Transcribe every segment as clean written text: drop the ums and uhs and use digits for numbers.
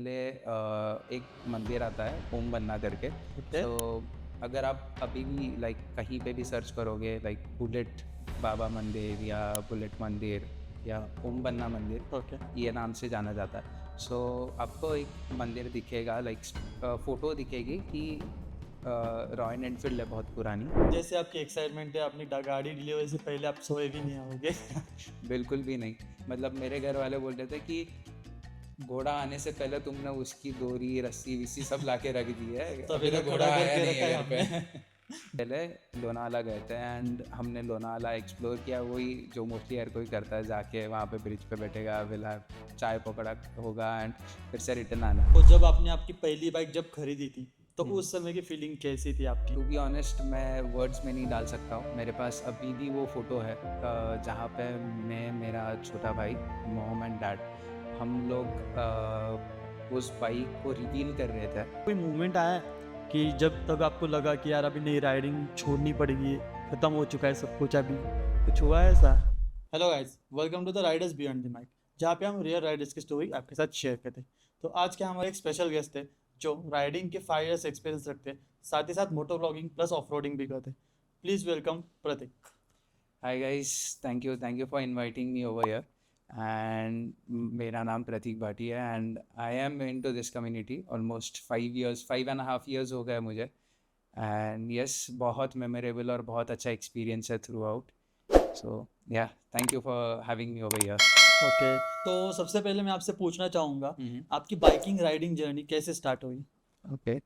पहले एक मंदिर आता है ओम बन्ना करके। ओके। तो अगर आप अभी भी कहीं पे भी सर्च करोगे बुलेट बाबा मंदिर या बुलेट मंदिर या ओम बन्ना मंदिर, ओके। ये नाम से जाना जाता है। सो आपको एक मंदिर दिखेगा, फ़ोटो दिखेगी कि रॉयल एनफील्ड है बहुत पुरानी। जैसे आपकी एक्साइटमेंट है, आपने गाड़ी डिलीवरी से पहले आप सोए भी नहीं होंगे। बिल्कुल भी नहीं। मतलब मेरे घर वाले बोल रहे थे कि घोड़ा आने से पहले तुमने उसकी डोरी रस्सी-वस्सी सब ला के रख दी है, तो अभी अभी तक तक घोड़ा खड़ा आया करके नहीं रखा है है घर पे। आपने। पहले लोनावाला गए थे एंड हमने लोनावाला एक्सप्लोर किया, वही जो मोस्टली हर कोई करता है, जाके वहाँ पे ब्रिज पे बैठेगा, फिर चाय पकौड़ा होगा एंड फिर से रिटर्न आना। तो जब आपने आपकी पहली बाइक जब खरीदी थी तो उस समय की फीलिंग कैसी थी आपकी? टू बी ऑनेस्ट मैं वर्ड्स में नहीं डाल सकता हूँ। मेरे पास अभी भी वो फ़ोटो है जहाँ पे मैं, मेरा छोटा भाई, मॉम एंड डैड, हम लोग उस बाइक को रिवील कर रहे थे। कोई मोमेंट आया है कि जब तब आपको लगा कि यार अभी नई राइडिंग छोड़नी पड़ेगी, खत्म हो चुका है सब कुछ, अभी कुछ हुआ है ऐसा? Hello guys, welcome to the riders beyond the mic, जहाँ पे हम रियल राइडर्स की स्टोरी आपके साथ शेयर करते हैं। तो आज के हमारे एक स्पेशल गेस्ट है जो राइडिंग के 5 इयर्स एक्सपीरियंस रखते हैं, साथ ही साथ moto vlogging plus off roading भी करते हैं। Please welcome Prateek. Hi guys, thank you for inviting me over here. And मेरा नाम प्रतीक भाटी है and I am into this community almost 5 years, 5.5 years हो गए मुझे। एंड यस, बहुत मेमोरेबल और बहुत अच्छा एक्सपीरियंस है through out. So yeah, thank you for having me over here. Okay, तो सबसे पहले मैं आपसे पूछना चाहूँगा, आपकी बाइकिंग राइडिंग जर्नी कैसे स्टार्ट हुई? ओके,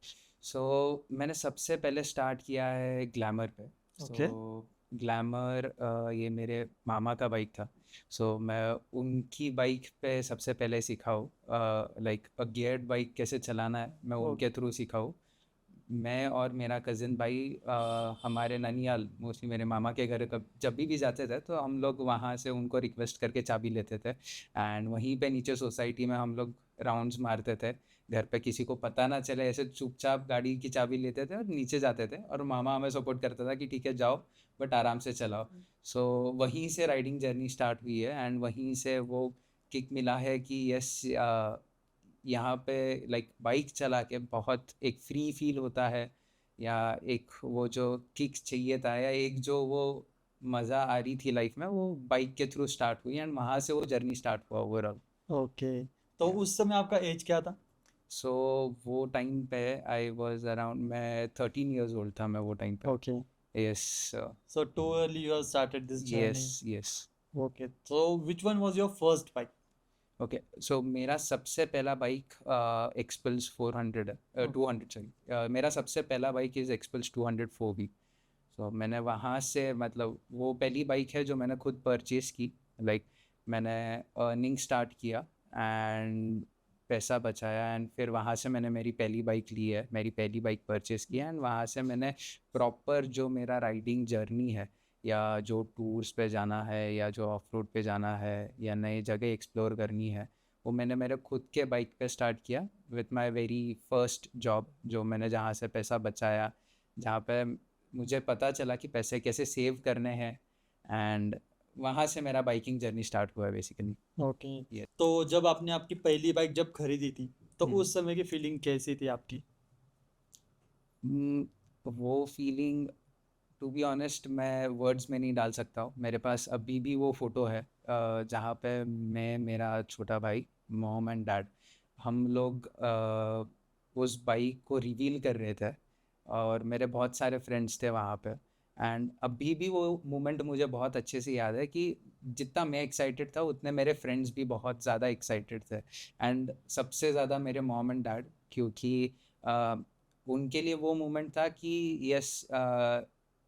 सो मैंने सबसे पहले स्टार्ट किया है ग्लैमर पे। ओके। सो ग्लैमर ये मेरे मामा का बाइक था। सो मैं उनकी बाइक पे सबसे पहले सीखा हूँ, गियर्ड बाइक कैसे चलाना है, मैं उनके थ्रू सीखा हूँ। मैं और मेरा कज़िन भाई हमारे ननियाल, मोस्टली मेरे मामा के घर जब भी जाते थे तो हम लोग वहाँ से उनको रिक्वेस्ट करके चाबी लेते थे एंड वहीं पे नीचे सोसाइटी में हम लोग राउंड्स मारते थे। घर पे किसी को पता ना चले, ऐसे चुपचाप गाड़ी की चाबी लेते थे और नीचे जाते थे, और मामा हमें सपोर्ट करता था कि ठीक है जाओ, बट आराम से चलाओ। सो वहीं से राइडिंग जर्नी स्टार्ट हुई है एंड वहीं से वो किक मिला है कि यस, यहाँ पे बाइक चला के बहुत एक फ्री फील होता है, या एक वो जो किक चाहिए था, या एक जो वो मज़ा आ रही थी लाइफ में, वो बाइक के थ्रू स्टार्ट हुई एंड वहाँ से वो जर्नी स्टार्ट हुआ ओवरऑल। ओके, तो उस समय आपका एज क्या था? सो वो टाइम पे आई वाज अराउंड, मैं 13 इयर्स ओल्ड था मैं वो टाइम पे। Okay, yes, so too early you have started this yes, journey. Yes. Okay, so which one was your first bike? Okay, so मेरा सबसे पहला बाइक एक्सपल्स 400 है, 200 सॉरी, मेरा सबसे पहला बाइक इज़ एक्सपल्स 200 4V। सो मैंने वहाँ से, मतलब वो पहली बाइक है जो मैंने खुद परचेज़ की। मैंने अर्निंग स्टार्ट किया एंड पैसा बचाया एंड फिर वहाँ से मैंने मेरी पहली बाइक ली है, मेरी पहली बाइक परचेज़ की है एंड वहाँ से मैंने प्रॉपर जो मेरा राइडिंग जर्नी है, या जो टूर्स पे जाना है, या जो ऑफ रोड पे जाना है, या नई जगह एक्सप्लोर करनी है, वो मैंने मेरे खुद के बाइक पे स्टार्ट किया with my very first job, जो मैंने जहाँ से पैसा बचाया, जहाँ पे मुझे पता चला कि पैसे कैसे सेव करने हैं, एंड वहाँ से मेरा बाइकिंग जर्नी स्टार्ट हुआ है बेसिकली। ओके, ये तो जब आपने आपकी पहली बाइक जब खरीदी थी तो उस समय की फीलिंग कैसी थी आपकी? वो फीलिंग, टू बी ऑनेस्ट मैं वर्ड्स में नहीं डाल सकता हूँ। मेरे पास अभी भी वो फ़ोटो है जहाँ पे मैं, मेरा छोटा भाई, मॉम एंड डैड, हम लोग उस बाइक को रिवील कर रहे थे, और मेरे बहुत सारे फ्रेंड्स थे वहाँ पे। एंड अभी भी वो मोमेंट मुझे बहुत अच्छे से याद है कि जितना मैं एक्साइटेड था उतने मेरे फ्रेंड्स भी बहुत ज़्यादा एक्साइटेड थे, एंड सबसे ज़्यादा मेरे मॉम एंड डैड, क्योंकि अ, उनके लिए वो मोमेंट था कि यस,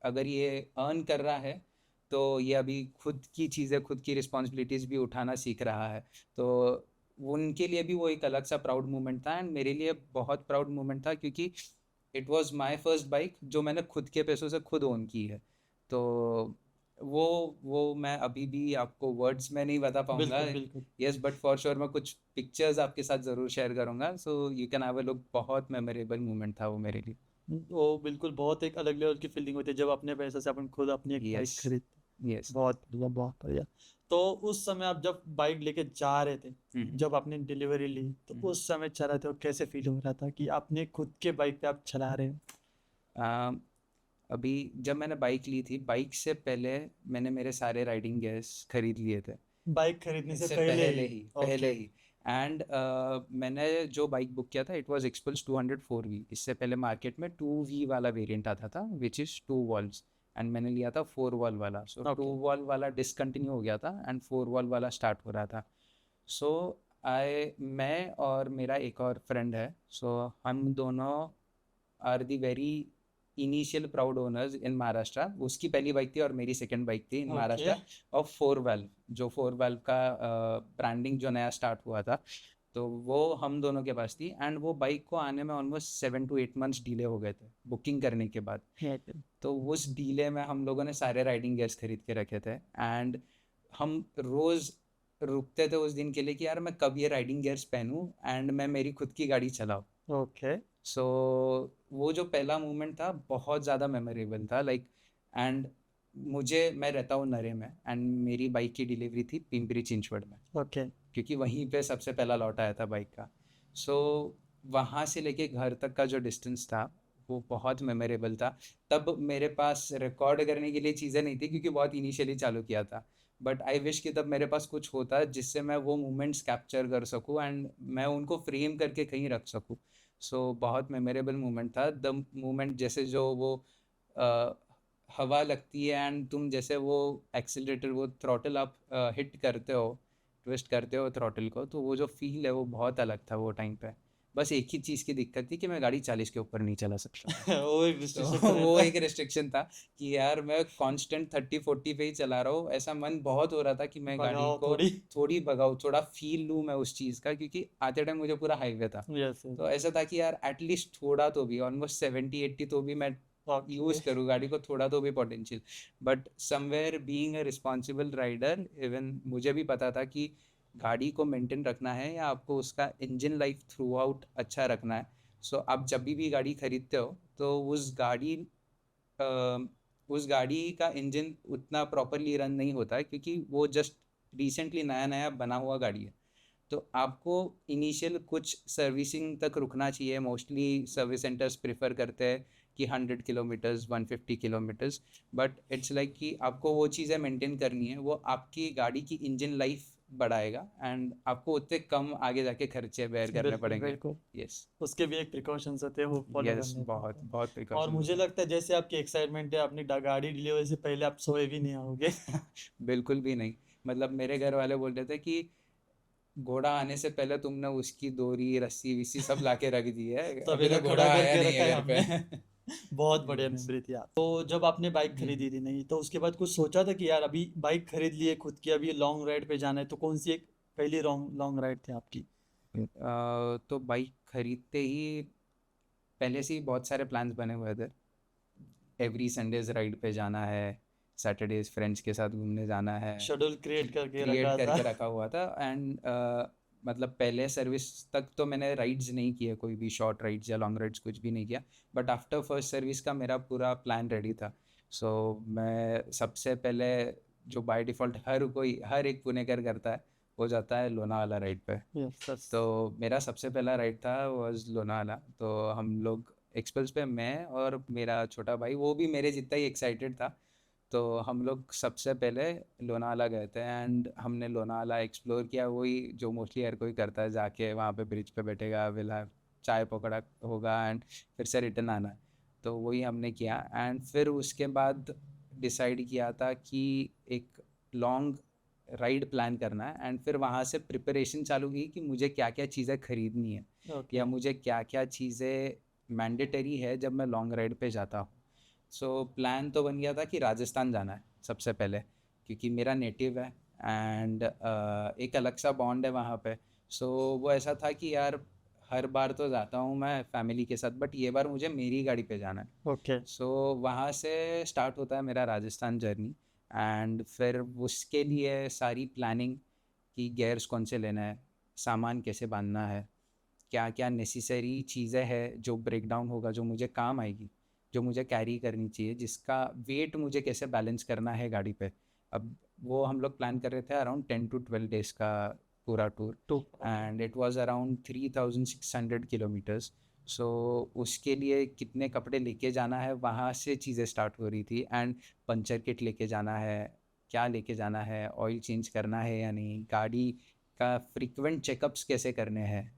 अगर ये अर्न कर रहा है तो ये अभी खुद की चीज़ें, खुद की रिस्पॉन्सिबिलिटीज़ भी उठाना सीख रहा है। तो उनके लिए भी वो एक अलग सा प्राउड मोमेंट था एंड मेरे लिए बहुत प्राउड मोमेंट था, क्योंकि it was my first bike जो मैंने खुद के पैसों से खुद ओन की है। तो वो मैं अभी भी आपको वर्ड्स में नहीं बता पाऊंगा। बिल्कुल बिल्कुल। यस, बट फॉर श्योर मैं कुछ पिक्चर्स आपके साथ ज़रूर शेयर करूंगा, so you can have a look. बहुत मेमोरेबल मोमेंट था वो मेरे लिए। वो बिल्कुल बहुत एक अलग लेवल की फीलिंग होती है जब अपने पैसे से अपन खुद अपनी एक बाइक यस, खरीदते हैं। यस। बहुत बढ़िया, बहुत बढ़िया। तो उस समय आप जब बाइक लेके जा रहे थे, जब आपने डिलीवरी ली, तो उस समय चला थे और कैसे फील हो रहा था कि आपने खुद के बाइक पे आप चला रहे हो? अम, अभी जब मैंने बाइक ली थी, बाइक से पहले मैंने मेरे सारे राइडिंग गियर्स खरीद लिए थे। बाइक खरीदने से इससे पहले पहले ही? ही ओके। एंड मैंने जो बाइक बुक किया था इट वाज एक्सपल्स 204V। इससे पहले मार्केट में 2V वाला वेरिएंट आता था विच इज़ 2 वॉल्व्स, एंड मैंने लिया था 4 वॉल्व वाला। सो टू ओके। वॉल्व वाला डिसकंटिन्यू हो गया था एंड 4 वॉल्व वाला स्टार्ट हो रहा था। सो आई मैं और मेरा एक और फ्रेंड है, सो हम दोनों are the very initial proud owners in Maharashtra. उसकी पहली बाइक थी और मेरी सेकंड बाइक थी in okay. Maharashtra of 4 valve. जो 4 वॉल्व का ब्रांडिंग जो नया स्टार्ट हुआ था, तो वो हम दोनों के पास थी। एंड वो बाइक को आने में ऑलमोस्ट 7 to 8 months डिले हो गए थे बुकिंग करने के बाद। तो उस डीले में हम लोगों ने सारे राइडिंग गियर्स खरीद के रखे थे एंड हम रोज़ रुकते थे उस दिन के लिए कि यार मैं कब ये राइडिंग गियर्स पहनूं एंड मैं मेरी खुद की गाड़ी चलाऊं। ओके। सो वो जो पहला मोमेंट था बहुत ज़्यादा मेमोरेबल था, लाइक। एंड मैं रहता हूँ नरे में एंड मेरी बाइक की डिलीवरी थी पिंपरी चिंचवड़ में, ओके। क्योंकि वहीं पे सबसे पहला लॉट आया था बाइक का। सो वहाँ से लेके घर तक का जो डिस्टेंस था वो बहुत मेमोरेबल था। तब मेरे पास रिकॉर्ड करने के लिए चीज़ें नहीं थी क्योंकि बहुत इनिशियली चालू किया था, बट आई विश कि तब मेरे पास कुछ होता जिससे मैं वो मोमेंट्स कैप्चर कर सकूँ एंड मैं उनको फ्रेम करके कहीं रख सकूँ। सो बहुत मेमोरेबल मोमेंट था द मोमेंट, जैसे जो वो अ, हवा लगती है एंड तुम जैसे वो एक्सीलरेटर वो थ्रॉटल आप हिट करते हो, ट्विस्ट करते हो थ्रॉटल को, तो वो जो फील है वो बहुत अलग था वो टाइम पे। बस एक ही चीज़ की दिक्कत थी कि मैं गाड़ी 40 के ऊपर नहीं चला सकता था। वो एक तो रिस्ट्रिक्शन तो वो रहता एक रिस्ट्रिक्शन था कि यार मैं कांस्टेंट 30-40 पे ही चला रहा हूँ। ऐसा मन बहुत हो रहा था कि है। मैं गाड़ी भगाओ को थोड़ी। थोड़ी भगाऊँ, थोड़ा फील लूँ मैं उस चीज़ का, क्योंकि आते टाइम मुझे पूरा हाईवे था। यस। तो ऐसा था कि यार एटलीस्ट थोड़ा तो भी, ऑलमोस्ट 70-80 तो भी मैं ओके। यूज़ करूँ गाड़ी को, थोड़ा तो भी potential. But somewhere being a responsible rider, even मुझे भी पता था कि गाड़ी को मेंटेन रखना है या आपको उसका इंजन लाइफ थ्रू आउट अच्छा रखना है। सो आप जब भी गाड़ी खरीदते हो तो उस गाड़ी का इंजन उतना प्रॉपरली रन नहीं होता है, क्योंकि वो जस्ट रिसेंटली नया नया बना हुआ गाड़ी है। तो आपको इनिशियल कुछ सर्विसिंग तक रुकना चाहिए। मोस्टली सर्विस सेंटर्स प्रेफर करते हैं कि 100 kilometres 150 kilometres, but it's like कि आपको वो चीज़ें मेंटेन करनी है, वो आपकी गाड़ी की इंजन लाइफ बढ़ाएगा एंड आपको उतने कम आगे जाके खर्चे बेयर करने बिल्कुल पड़ेंगे। बिल्कुल। यस। उसके भी एक प्रिकॉशंस होते हैं, वो फॉलो यस, करने बहुत पड़ते हैं। बहुत और प्रिकॉशंस मुझे होते लगता है जैसे आपकी एक्साइटमेंट है अपनी गाड़ी डिलीवरी से पहले, आप सोए भी नहीं होगे। हैं। बिल्कुल भी नहीं। मतलब मेरे घर वाले बोल रहे थे कि घोड़ा आने से पहले तुमने उसकी डोरी रस्सी विस्सी सब लाके रख दी है, तभी अभी तो तो खड़ा घोड़ा आया करके नहीं रखा है है घर पे। हमने। बहुत बढ़िया यस। मेमोरी थी आप। तो जब आपने बाइक खरीदी थी, नहीं तो उसके बाद कुछ सोचा था कि यार अभी बाइक खरीद लिए खुद की, अभी लॉन्ग राइड पे जाना है, तो कौन सी एक पहली लॉन्ग लॉन्ग राइड थी आपकी? तो बाइक खरीदते ही पहले से ही बहुत सारे प्लान्स बने हुए थे। एवरी संडेज राइड पे जाना है, सैटरडेज फ्रेंड्स के साथ घूमने जाना है, शेड्यूल क्रिएट करके क्रिएट रखा था। करके रखा हुआ था। एंड मतलब पहले सर्विस तक तो मैंने राइड्स नहीं किए, कोई भी शॉर्ट राइड्स या लॉन्ग राइड्स कुछ भी नहीं किया। बट आफ्टर फर्स्ट सर्विस का मेरा पूरा प्लान रेडी था। सो मैं सबसे पहले, जो बाय डिफ़ॉल्ट हर एक पुणेकर करता है, वो जाता है लोनावाला राइड पे। यस। तो मेरा सबसे पहला राइड था वाज लोनावाला। तो हम लोग एक्सपल्स पे, मैं और मेरा छोटा भाई, वो भी मेरे जितना ही एक्साइटेड था। तो हम लोग सबसे पहले लोनावाला गए थे एंड हमने लोनावाला एक्सप्लोर किया, वही जो मोस्टली हर कोई करता है, जाके वहाँ पे ब्रिज पे बैठेगा, विला चाय पकड़ा होगा एंड फिर से रिटर्न आना है। तो वही हमने किया एंड फिर उसके बाद डिसाइड किया था कि एक लॉन्ग राइड प्लान करना है एंड फिर वहाँ से प्रिपरेशन चालू की कि मुझे क्या क्या चीज़ें खरीदनी है ओके। या मुझे क्या क्या चीज़ें मैंडेटरी है जब मैं लॉन्ग राइड पे जाता हूँ। सो प्लान तो बन गया था कि राजस्थान जाना है सबसे पहले, क्योंकि मेरा नेटिव है एंड एक अलग सा बॉन्ड है वहाँ पे। सो वो ऐसा था कि यार हर बार तो जाता हूँ मैं फैमिली के साथ, बट ये बार मुझे मेरी गाड़ी पे जाना है। ओके। सो वहाँ से स्टार्ट होता है मेरा राजस्थान जर्नी एंड फिर उसके लिए सारी प्लानिंग कि गियर्स कौन से लेना है, सामान कैसे बांधना है, क्या क्या नेसेसरी चीज़ें हैं जो ब्रेक डाउन होगा, जो मुझे काम आएगी, जो मुझे कैरी करनी चाहिए, जिसका वेट मुझे कैसे बैलेंस करना है गाड़ी पे। अब वो हम लोग प्लान कर रहे थे अराउंड 10 to 12 days का पूरा टूर, तो and it was around 3600 kilometres. So उसके लिए कितने कपड़े लेके जाना है, वहाँ से चीज़ें स्टार्ट हो रही थी। एंड पंचर किट लेके जाना है, क्या लेके जाना है, ऑयल चेंज करना है या नहीं, गाड़ी का फ्रीक्वेंट चेकअप्स कैसे करने हैं,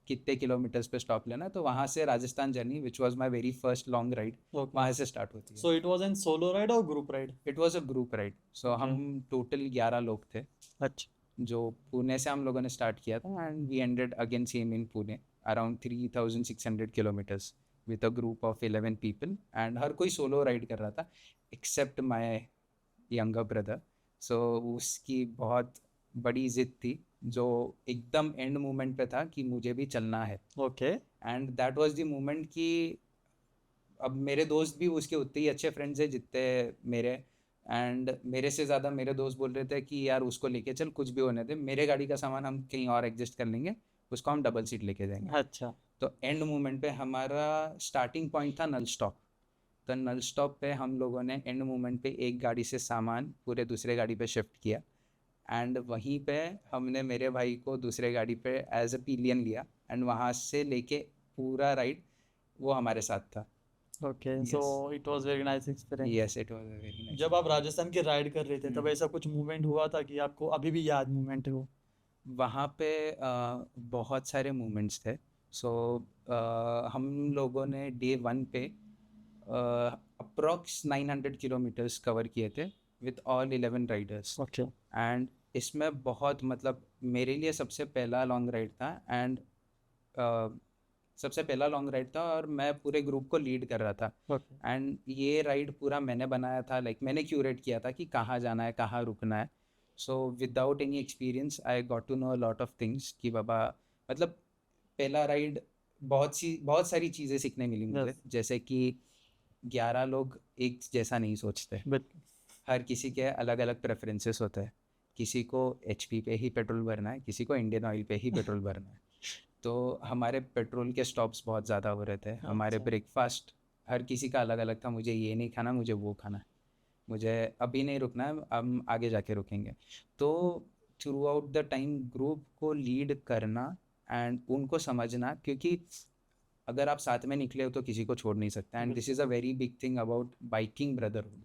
कितने किलोमीटर्स पे स्टॉप लेना। तो वहाँ से Rajasthan journey, which was my very first long ride, okay, वहाँ से स्टार्ट होती है। So it was an solo ride और group ride? It was a group ride. So okay, हम टोटल 11 लोग थे, अच्छा, जो पुणे से हम लोगों ने स्टार्ट किया था, and we ended again same in Pune around 3600 kilometres with a group of 11 people. And हर कोई सोलो राइड कर रहा था except my younger brother. So उसकी बहुत बड़ी जिद थी, जो एकदम एंड मोमेंट पे था कि मुझे भी चलना है। Okay, and that was the moment कि अब मेरे दोस्त भी उसके उतने ही अच्छे फ्रेंड्स हैं जितने मेरे। एंड मेरे से ज़्यादा मेरे दोस्त बोल रहे थे कि यार उसको लेके चल, कुछ भी होने दे, मेरे गाड़ी का सामान हम कहीं और एडजस्ट कर लेंगे, उसको हम डबल सीट लेके जाएंगे। अच्छा, तो एंड मोमेंट पे हमारा स्टार्टिंग पॉइंट था नल स्टॉप। तो नल स्टॉप पे हम लोगों ने एंड मोमेंट पे एक गाड़ी से सामान पूरे दूसरे गाड़ी पे शिफ्ट किया, एंड वहीं पे हमने मेरे भाई को दूसरे गाड़ी पे एज अ पिलियन लिया, एंड वहाँ से लेके पूरा राइड वो हमारे साथ था। Okay, so yes, it was very nice experience. Yes, it was a very nice जब आप राजस्थान की राइड कर रहे थे तब एक्सपीरियंस। ऐसा कुछ मूवमेंट हुआ था कि आपको अभी भी याद मूवमेंट है वो? वहाँ पे बहुत सारे मूवमेंट्स थे। सो हम लोगों ने डे 1 पे अप्रॉक्स 900 किलोमीटर्स कवर किए थे with all 11 Riders. Okay, and इसमें बहुत मतलब मेरे लिए सबसे पहला लॉन्ग राइड था। एंड सबसे पहला लॉन्ग राइड था और मैं पूरे ग्रुप को लीड कर रहा था। ओके, एंड ये राइड पूरा मैंने बनाया था, लाइक मैंने क्यूरेट किया था कि कहाँ जाना है, कहाँ रुकना है। So without any experience I got to know a lot of things कि बाबा, मतलब पहला राइड बहुत सारी चीज़ें सीखने मिली मुझे, यस, जैसे कि 11 लोग एक जैसा नहीं सोचते। बिल्कुल, हर किसी के अलग अलग प्रेफरेंसेस होते हैं। किसी को एचपी पे ही पेट्रोल भरना है, किसी को इंडियन ऑयल पे ही पेट्रोल भरना है। तो हमारे पेट्रोल के स्टॉप्स बहुत ज़्यादा हो रहे थे। हमारे अच्छा, ब्रेकफास्ट हर किसी का अलग अलग था, मुझे ये नहीं खाना, मुझे वो खाना है, मुझे अभी नहीं रुकना है, हम आगे जाके रुकेंगे। तो through out the time group को लीड करना एंड उनको समझना, क्योंकि अगर आप साथ में निकले हो तो किसी को छोड़ नहीं सकते। एंड दिस इज़ अ बिल्कुल, very big thing about biking brotherhood.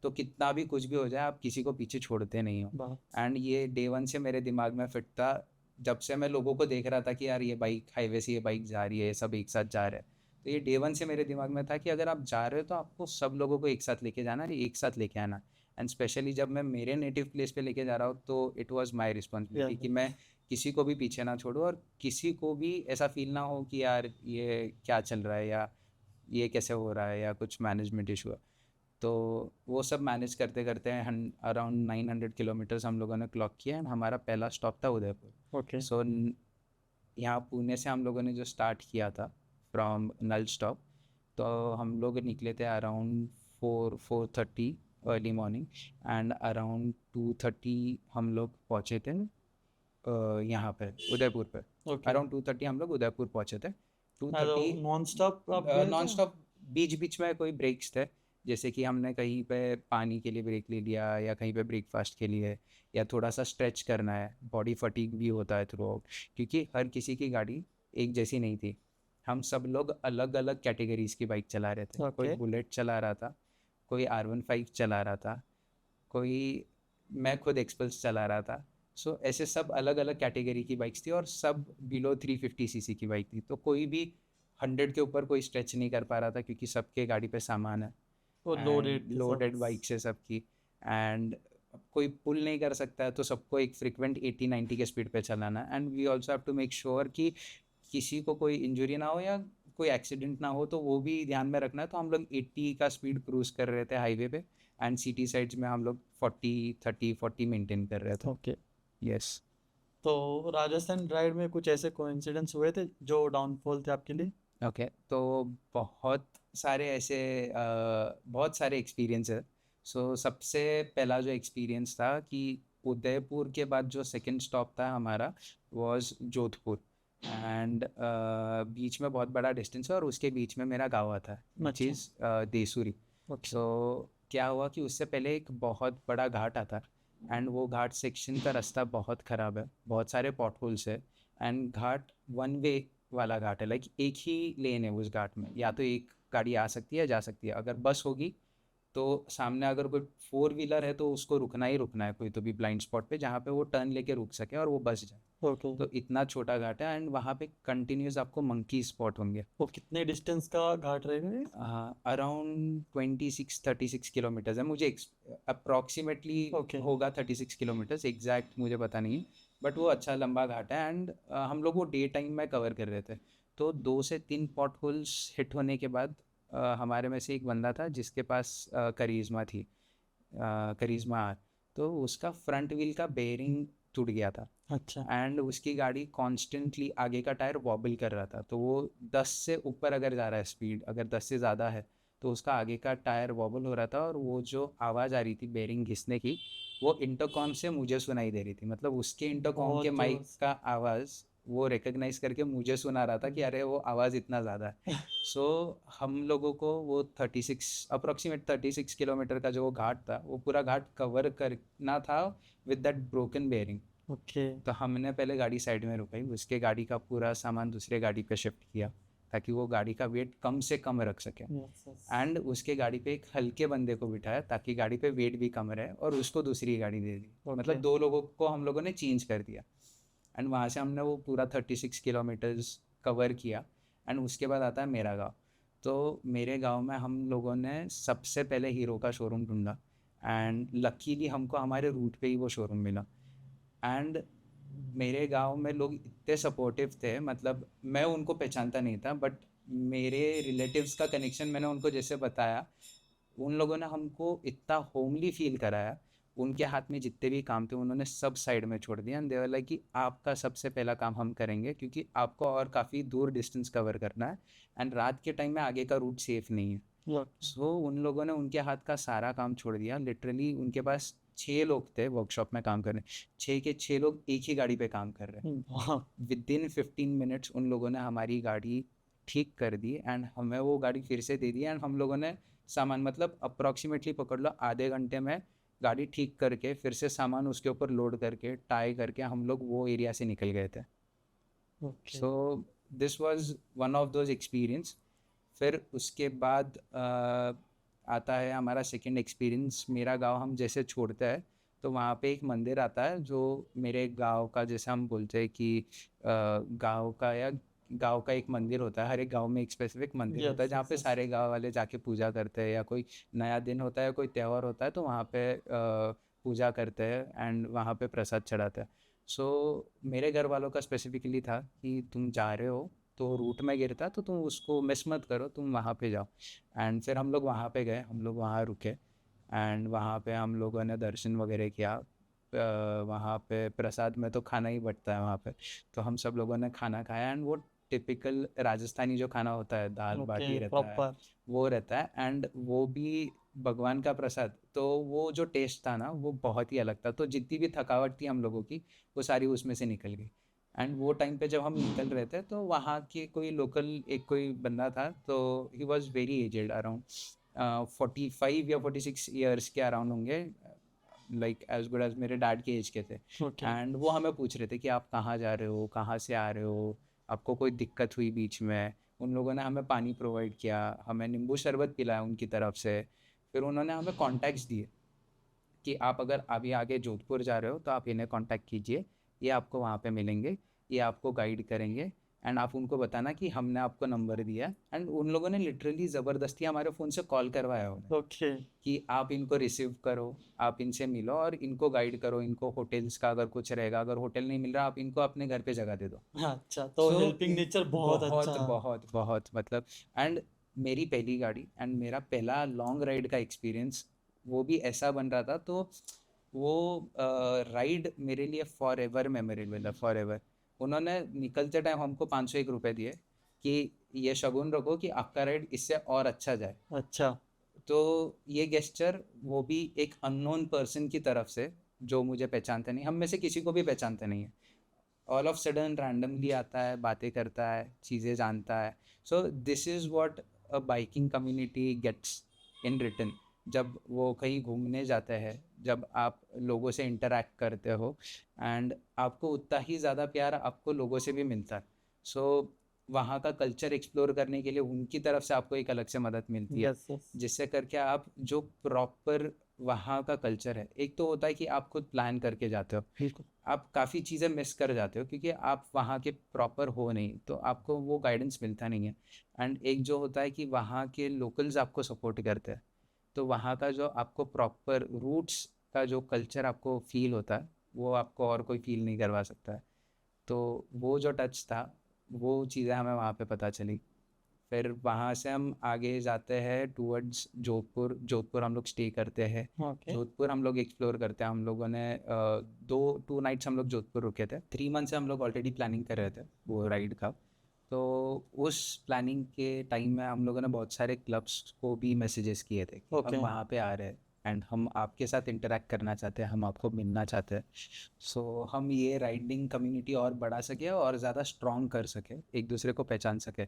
तो कितना भी कुछ भी हो जाए, आप किसी को पीछे छोड़ते नहीं हो। बात, एंड ये डे 1 से मेरे दिमाग में फिट था। जब से मैं लोगों को देख रहा था कि यार ये बाइक हाईवे से ये बाइक जा रही है, सब एक साथ जा रहे हैं, तो ये डे 1 से मेरे दिमाग में था कि अगर आप जा रहे हो तो आपको सब लोगों को एक साथ लेके जाना है, एक साथ लेके आना। एंड स्पेशली जब मैं मेरे नेटिव प्लेस पे लेके जा रहा हूँ, तो इट वाज माय या रिस्पॉन्सिबिलिटी कि मैं किसी को भी पीछे ना छोड़ूं, और किसी को भी ऐसा फील ना हो कि यार ये क्या चल रहा है, या ये कैसे हो रहा है, या कुछ मैनेजमेंट इशू है। तो वो सब मैनेज करते करते अराउंड 900 किलोमीटर्स हम लोगों ने क्लॉक किया, एंड हमारा पहला स्टॉप था उदयपुर। ओके, सो यहाँ पुणे से हम लोगों ने जो स्टार्ट किया था फ्रॉम नल स्टॉप, तो हम लोग निकले थे around 4:30 early morning. And around 2:30 हम लोग पहुँचे थे यहाँ पे उदयपुर पे। ओके, अराउंड 2:30 हम लोग उदयपुर पहुँचे थे। हेलो, 2:30 नॉन स्टॉप आप गए नॉन थे? स्टॉप, बीच बीच में कोई ब्रेक्स थे, जैसे कि हमने कहीं पे पानी के लिए ब्रेक ले लिया, या कहीं पे ब्रेकफास्ट के लिए, या थोड़ा सा स्ट्रेच करना है, बॉडी फटीग भी होता है थ्रू आउट, क्योंकि हर किसी की गाड़ी एक जैसी नहीं थी। हम सब लोग अलग अलग कैटेगरीज की बाइक चला रहे थे। कोई ओके, बुलेट चला रहा था, कोई R15 चला रहा था, कोई, मैं खुद एक्सपल्स चला रहा था। सो ऐसे सब अलग अलग कैटेगरी की बाइक्स थी, और सब बिलो 350 cc की बाइक थी। तो कोई भी 100 के ऊपर कोई स्ट्रेच नहीं कर पा रहा था, क्योंकि सबके गाड़ी पे सामान है, वो एंड लोडेड थे सब। लोडेड बाइक्स है सबकी। एंड कोई पुल नहीं कर सकता है, तो सबको एक फ्रिक्वेंट 80-90 के स्पीड पे चलाना है। And we also have to make sure कि किसी को कोई इंजरी ना हो, या कोई एक्सीडेंट ना हो, तो वो भी ध्यान में रखना है। तो हम लोग 80 का स्पीड क्रूज कर रहे थे हाईवे पे, एंड सिटी साइड्स में हम लोग 40-30-40 मेंटेन कर रहे थे। Okay, yes. तो राजस्थान राइड में कुछ ऐसे कोइंसिडेंस हुए थे जो डाउनफॉल थे आपके लिए? ओके, तो बहुत सारे ऐसे बहुत सारे एक्सपीरियंस है। सो सबसे पहला जो एक्सपीरियंस था कि उदयपुर के बाद जो सेकंड स्टॉप था हमारा, वाज जोधपुर। एंड बीच में बहुत बड़ा डिस्टेंस है, और उसके बीच में मेरा गाँव आता है, विच अच्छा, इज़ देसूरी। ओके, सो क्या हुआ कि उससे पहले एक बहुत बड़ा घाट आता है, एंड वो घाट सेक्शन का रास्ता बहुत ख़राब है, बहुत सारे पॉट होल्स है, एंड घाट वन वे वाला घाट है, लाइक एक ही लेन है उस घाट में, या तो एक गाड़ी आ सकती है जा सकती है, अगर बस होगी तो सामने अगर कोई फोर व्हीलर है तो उसको रुकना ही रुकना है कोई तो भी ब्लाइंड स्पॉट पे जहाँ पे वो टर्न लेके रुक सके और वो बस जाए। ओके। तो इतना छोटा घाट है, एंड वहाँ पे कंटिन्यूस आपको मंकी स्पॉट होंगे। वो कितने डिस्टेंस का घाट रहेगा ये? अराउंड 26-36 किलोमीटर्स है, मुझे अप्रॉक्सीमेटली ओके। होगा 36 किलोमीटर्स, एग्जैक्ट मुझे पता नहीं है, बट वो अच्छा लंबा घाट है। एंड हम लोग वो डे टाइम में कवर कर रहे थे, तो 2 से 3 पॉट होल्स हिट होने के बाद हमारे में से एक बंदा था जिसके पास करिश्मा थी, करिश्मा आर, तो उसका फ्रंट व्हील का बेयरिंग टूट गया था, अच्छा। एंड उसकी गाड़ी कॉन्स्टेंटली आगे का टायर वॉबल कर रहा था, तो वो 10 से ऊपर अगर जा रहा है स्पीड, अगर 10 से ज़्यादा है तो उसका आगे का टायर वॉबल हो रहा था, और वो जो आवाज़ आ रही थी बेरिंग घिसने की, वो इंटरकॉम से मुझे सुनाई दे रही थी, मतलब उसके इंटरकॉम के बहुत माइक जोर से। का आवाज़ वो रिकग्नाइज करके मुझे सुना रहा था कि अरे वो आवाज़ इतना ज़्यादा है। सो हम लोगों को वो 36 किलोमीटर का जो वो घाट था, वो पूरा घाट कवर करना था with that broken bearing. Okay. तो हमने पहले गाड़ी साइड में रुकाई, उसके गाड़ी का पूरा सामान दूसरे गाड़ी पे शिफ्ट किया ताकि वो गाड़ी का वेट कम से कम रख सके, यस यस। एंड उसके गाड़ी पे एक हल्के बंदे को बिठाया ताकि गाड़ी पे वेट भी कम रहे, और उसको दूसरी गाड़ी दे दी, ओके। मतलब 2 लोगों को हम लोगों ने चेंज कर दिया। एंड वहाँ से हमने वो पूरा 36 किलोमीटर्स कवर किया, एंड उसके बाद आता है मेरा गाँव। तो मेरे गांव में हम लोगों ने सबसे पहले हीरो का शोरूम ढूंढा, एंड लकीली हमको हमारे रूट पे ही वो शोरूम मिला। एंड मेरे गांव में लोग इतने सपोर्टिव थे, मतलब मैं उनको पहचानता नहीं था, बट मेरे रिलेटिव्स का कनेक्शन मैंने उनको जैसे बताया, उन लोगों ने हमको इतना होमली फील कराया, उनके हाथ में जितने भी काम थे उन्होंने सब साइड में छोड़ दिया, एंड दे वर लाइक कि आपका सबसे पहला काम हम करेंगे क्योंकि आपको और काफ़ी दूर डिस्टेंस कवर करना है, एंड रात के टाइम में आगे का रूट सेफ नहीं है। ओके। सो उन लोगों ने उनके हाथ का सारा काम छोड़ दिया, लिटरली उनके पास 6 लोग थे वर्कशॉप में काम करने, 6 के 6 लोग एक ही गाड़ी पे काम कर रहे हाँ। हैं। विद इन 15 मिनट्स उन लोगों ने हमारी गाड़ी ठीक कर दी, एंड हमें वो गाड़ी फिर से दे दी, एंड हम लोगों ने सामान, मतलब अप्रॉक्सीमेटली पकड़ लो आधे घंटे में गाड़ी ठीक करके फिर से सामान उसके ऊपर लोड करके टाई करके हम लोग वो एरिया से निकल गए थे। Okay. So this was one of those experience. फिर उसके बाद आता है हमारा सेकंड एक्सपीरियंस। मेरा गांव हम जैसे छोड़ते हैं तो वहाँ पे एक मंदिर आता है जो मेरे गांव का, जैसे हम बोलते हैं कि गांव का या गांव का एक मंदिर होता है, हर एक गांव में एक स्पेसिफिक मंदिर होता है यस जहाँ यस पे यस। सारे गांव वाले जाके पूजा करते हैं, या कोई नया दिन होता है कोई त्यौहार होता है तो वहाँ पे पूजा करते हैं एंड वहाँ पे प्रसाद चढ़ाते हैं। सो मेरे घर वालों का स्पेसिफिकली था कि तुम जा रहे हो तो रूट में गिरता तो तुम उसको मिस मत करो, तुम वहाँ पे जाओ। एंड फिर हम लोग वहाँ पे गए, हम लोग वहाँ रुके, एंड वहाँ पे हम लोगों ने दर्शन वगैरह किया। वहाँ पे प्रसाद में तो खाना ही बंटता है वहाँ पे, तो हम सब लोगों ने खाना खाया, एंड वो टिपिकल राजस्थानी जो खाना होता है, दाल ओके। बाटी रहता है, प्रॉपर। वो रहता है, एंड वो भी भगवान का प्रसाद, तो वो जो टेस्ट था ना वो बहुत ही अलग था, तो जितनी भी थकावट थी हम लोगों की वो सारी उसमें से निकल गई। एंड वो टाइम पे जब हम निकल रहे थे तो वहाँ के कोई लोकल एक कोई बंदा था, तो he was very aged, around 45 या 46 ईयर्स के अराउंड होंगे, लाइक एज गुड एज मेरे डैड के एज के थे। ओके। एंड वो हमें पूछ रहे थे कि आप कहाँ जा रहे हो, कहाँ से आ रहे हो, आपको कोई दिक्कत हुई बीच में। उन लोगों ने हमें पानी प्रोवाइड किया, हमें नींबू शरबत पिलाया उनकी तरफ से। फिर उन्होंने हमें कॉन्टैक्ट्स दिए कि आप अगर अभी आगे जोधपुर जा रहे हो तो आप इन्हें कांटेक्ट कीजिए, ये आपको वहाँ पे मिलेंगे, ये आपको गाइड करेंगे, एंड आप उनको बताना कि हमने आपको नंबर दिया। एंड उन लोगों ने लिटरली ज़बरदस्ती हमारे फ़ोन से कॉल करवाया उन्हें ओके। कि आप इनको रिसीव करो, आप इनसे मिलो और इनको गाइड करो, इनको होटल्स का अगर कुछ रहेगा, अगर होटल नहीं मिल रहा आप इनको अपने घर पे जगह दे दो। अच्छा, तो सो हेल्पिंग नेचर बहुत अच्छा। बहुत बहुत बहुत मतलब, एंड मेरी पहली गाड़ी एंड मेरा पहला लॉन्ग राइड का एक्सपीरियंस वो भी ऐसा बन रहा था, तो वो राइड मेरे लिए फॉर एवर मेमोरेबल है, फॉर एवर। उन्होंने निकलते टाइम हमको 501 रुपये दिए कि ये शगुन रखो कि आपका राइड इससे और अच्छा जाए। अच्छा। तो ये गेस्चर वो भी एक अननोन पर्सन की तरफ से, जो मुझे पहचानते नहीं, हम में से किसी को भी पहचानते नहीं है, ऑल ऑफ सडन रैंडमली आता है, बातें करता है, चीज़ें जानता है। So this is what a biking community gets in return. जब वो कहीं घूमने जाते हैं, जब आप लोगों से इंटरैक्ट करते हो, एंड आपको उतना ही ज़्यादा प्यार आपको लोगों से भी मिलता है। सो वहाँ का कल्चर एक्सप्लोर करने के लिए उनकी तरफ से आपको एक अलग से मदद मिलती है, यस यस जिससे करके आप जो प्रॉपर वहाँ का कल्चर है, एक तो होता है कि आप खुद प्लान करके जाते हो, बिल्कुल आप काफ़ी चीज़ें मिस कर जाते हो क्योंकि आप वहाँ के प्रॉपर हो नहीं, तो आपको वो गाइडेंस मिलता नहीं है। एंड एक जो होता है कि वहाँ के लोकल्स आपको सपोर्ट करते हैं, तो वहाँ का जो आपको प्रॉपर रूट्स का जो कल्चर आपको फील होता है, वो आपको और कोई फील नहीं करवा सकता है। तो वो जो टच था, वो चीज़ें हमें वहाँ पे पता चली। फिर वहाँ से हम आगे जाते हैं टूवर्ड्स जोधपुर। जोधपुर हम लोग स्टे करते हैं। ओके जोधपुर हम लोग एक्सप्लोर करते हैं। हम लोगों ने 2 नाइट्स हम लोग जोधपुर रुके थे। 3 मंथ से हम लोग ऑलरेडी प्लानिंग कर रहे थे वो राइड का। तो उस प्लानिंग के टाइम में हम लोगों ने बहुत सारे क्लब्स को भी मैसेजेस किए थे कि ओके हम वहाँ पे आ रहे हैं एंड हम आपके साथ इंटरेक्ट करना चाहते हैं, हम आपको मिलना चाहते हैं। सो हम ये राइडिंग कम्युनिटी और बढ़ा सके और ज़्यादा स्ट्रॉन्ग कर सके, एक दूसरे को पहचान सके।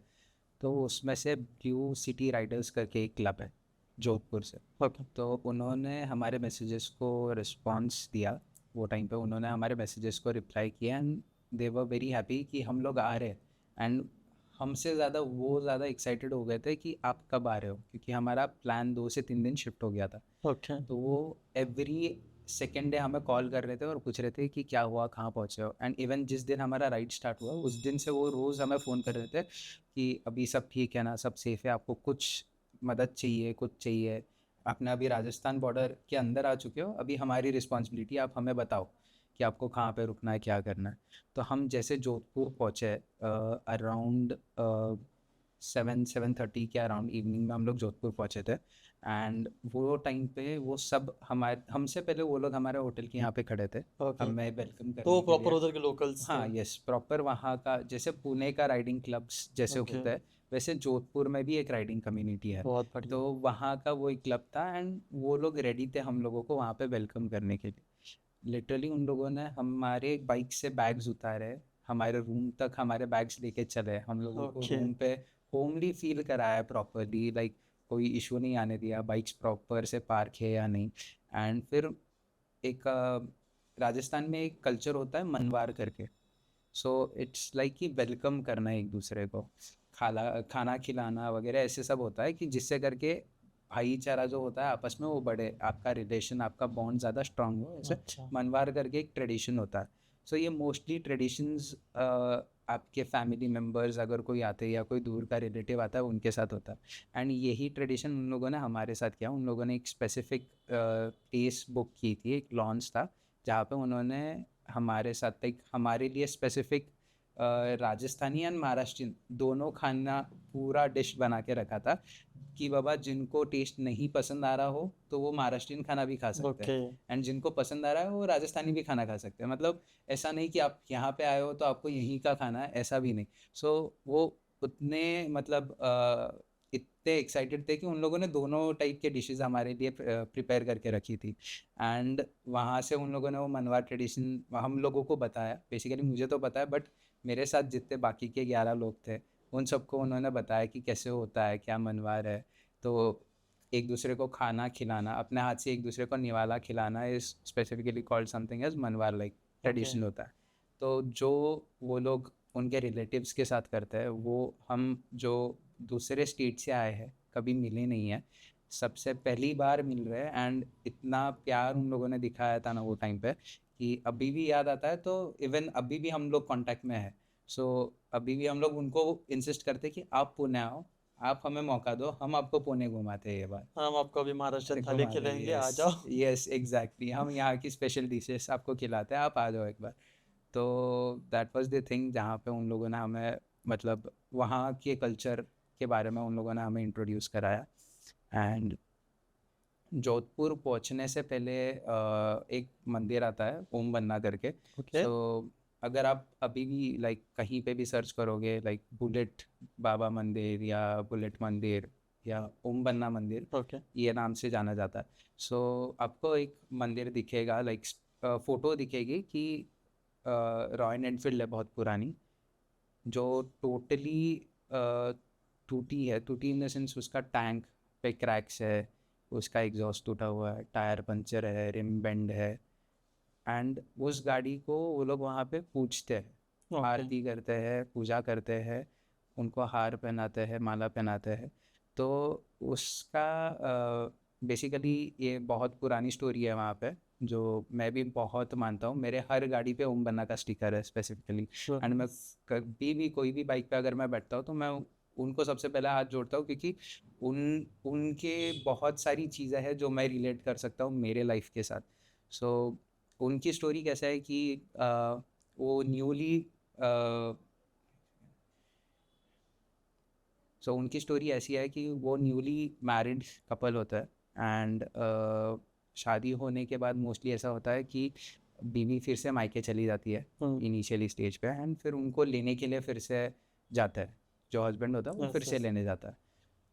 तो उसमें से ब्लू सिटी राइडर्स करके एक क्लब है जोधपुर से। ओके तो उन्होंने हमारे मैसेजेस को रिस्पॉन्स दिया। वो टाइम पे उन्होंने हमारे मैसेजेस को रिप्लाई किया and they were very happy कि हम लोग आ रहे हैं। एंड हमसे ज़्यादा वो ज़्यादा एक्साइटेड हो गए थे कि आप कब आ रहे हो, क्योंकि हमारा प्लान 2 से 3 दिन शिफ्ट हो गया था। ओके तो वो एवरी सेकेंड डे हमें कॉल कर रहे थे और पूछ रहे थे कि क्या हुआ, कहाँ पहुँचे हो। एंड इवन जिस दिन हमारा राइड स्टार्ट हुआ उस दिन से वो रोज़ हमें फ़ोन कर रहे थे कि अभी सब ठीक है ना, सब सेफ़ है, आपको कुछ मदद चाहिए, कुछ चाहिए, आपने अभी राजस्थान बॉर्डर के अंदर आ चुके हो, अभी हमारी रिस्पॉन्सिबिलिटी, आप हमें बताओ कि आपको कहाँ पे रुकना है, क्या करना है। तो हम जैसे जोधपुर पहुँचे अराउंड 7-7:30 के अराउंड इवनिंग में हम लोग जोधपुर पहुँचे थे। एंड वो टाइम पे वो सब हमारे हमसे पहले वो लोग हमारे होटल के यहाँ पे खड़े थे ओके हमें वेलकम तो करने के प्रॉपर लिए। उधर के लोकल्स थे हाँ, यस, प्रॉपर वहाँ का जैसे पुणे का राइडिंग क्लब्स जैसे ओके होता है, वैसे जोधपुर में भी एक राइडिंग कम्युनिटी है। बहुत बढ़िया तो वहाँ का वो एक क्लब था एंड वो लोग रेडी थे हम लोगों को वहाँ पे वेलकम करने के लिए। लिटरली उन लोगों ने हमारे बाइक से बैग्स उतारे, हमारे रूम तक हमारे बैग्स लेके चले, हम लोगों को ओके रूम पे होमली फील कराया प्रॉपरली, लाइक कोई इशू नहीं आने दिया, बाइक्स प्रॉपर से पार्क है या नहीं। एंड फिर एक राजस्थान में एक कल्चर होता है मनवार करके। सो इट्स लाइक कि वेलकम करना एक दूसरे को, खाना खाना खिलाना वगैरह ऐसे सब होता है कि जिससे करके भाईचारा जो होता है आपस में वो बढ़े, आपका रिलेशन, आपका बॉन्ड ज़्यादा स्ट्रांग हो। ऐसे अच्छा मनवार करके एक ट्रेडिशन होता है। सो ये मोस्टली ट्रेडिशंस आपके फैमिली मेम्बर्स अगर कोई आते हैं या कोई दूर का रिलेटिव आता है उनके साथ होता है। एंड यही ट्रेडिशन उन लोगों ने हमारे साथ किया। उन लोगों ने एक स्पेसिफिक प्लेस बुक की थी, एक लॉन्च था जहाँ पे उन्होंने हमारे साथ एक हमारे लिए स्पेसिफिक राजस्थानी एंड महाराष्ट्रियन दोनों खाना पूरा डिश बना के रखा था कि बाबा जिनको टेस्ट नहीं पसंद आ रहा हो तो वो महाराष्ट्रियन खाना भी खा सकते हैं, ओके एंड जिनको पसंद आ रहा है वो राजस्थानी भी खाना खा सकते हैं। मतलब ऐसा नहीं कि आप यहाँ पे आए हो तो आपको यहीं का खाना है, ऐसा भी नहीं। सो वो उतने मतलब इतने एक्साइटेड थे कि उन लोगों ने दोनों टाइप के डिशेस हमारे लिए प्रिपेयर करके रखी थी। एंड वहाँ से उन लोगों ने वो मनवार ट्रेडिशन हम लोगों को बताया। बेसिकली मुझे तो पता है बट मेरे साथ जितने बाकी के 11 लोग थे उन सबको उन्होंने बताया कि कैसे होता है, क्या मनवार है। तो एक दूसरे को खाना खिलाना, अपने हाथ से एक दूसरे को निवाला खिलाना is specifically called something as manwar, like okay traditional होता है। तो जो वो लोग उनके रिलेटिव्स के साथ करते हैं वो हम जो दूसरे स्टेट से आए हैं कभी मिले नहीं है, सबसे पहली बार मिल रहे हैं। एंड इतना प्यार उन लोगों ने दिखाया था ना वो टाइम पे कि अभी भी याद आता है। तो इवन अभी भी हम लोग कांटेक्ट में है। सो अभी भी हम लोग उनको इंसिस्ट करते कि आप पुणे आओ, आप हमें मौका दो, हम आपको पुणे घुमाते हैं ये बार। हम आपको अभी महाराष्ट्र थाली घुमाते हैं, खिलाएंगे आ यस। जाओ यस एग्जैक्टली, हम यहाँ की स्पेशल डिशेस आपको खिलाते हैं, आप आ जाओ एक बार। तो दैट वाज द थिंग जहाँ पे उन लोगों ने हमें मतलब वहाँ के कल्चर के बारे में उन लोगों ने हमें इंट्रोड्यूस कराया। एंड जोधपुर पहुंचने से पहले एक मंदिर आता है ओम बन्ना करके। ओके सो अगर आप अभी भी लाइक कहीं पे भी सर्च करोगे लाइक बुलेट बाबा मंदिर या बुलेट मंदिर या ओम बन्ना मंदिर, ओके ये नाम से जाना जाता है। सो आपको एक मंदिर दिखेगा, लाइक फोटो दिखेगी कि रॉयल एनफील्ड है बहुत पुरानी, जो टोटली टूटी है। टूटी इन द सेंस उसका टैंक पे क्रैक्स है, उसका एग्जॉस्ट टूटा हुआ है, टायर पंचर है, रिम बेंड है। एंड उस गाड़ी को वो लोग वहाँ पे पूजते हैं, ओके आरती करते हैं, पूजा करते हैं, उनको हार पहनाते हैं, माला पहनाते हैं। तो उसका बेसिकली ये बहुत पुरानी स्टोरी है वहाँ पे, जो मैं भी बहुत मानता हूँ। मेरे हर गाड़ी पे ओम बन्ना का स्टिकर है स्पेसिफिकली। श्योर एंड मैं कभी भी कोई भी बाइक पे अगर मैं बैठता हूँ तो मैं उनको सबसे पहले हाथ जोड़ता हूँ, क्योंकि उनके बहुत सारी चीज़ें हैं जो मैं रिलेट कर सकता हूँ मेरे लाइफ के साथ। सो उनकी स्टोरी कैसा है कि वो न्यूली सो उनकी स्टोरी ऐसी है कि वो न्यूली मैरिड कपल होता है। एंड शादी होने के बाद मोस्टली ऐसा होता है कि बीवी फिर से मायके चली जाती है इनिशियली स्टेज पे, एंड फिर उनको लेने के लिए फिर से जाता है, जो हस्बैंड होता है वो फिर से यस लेने जाता है।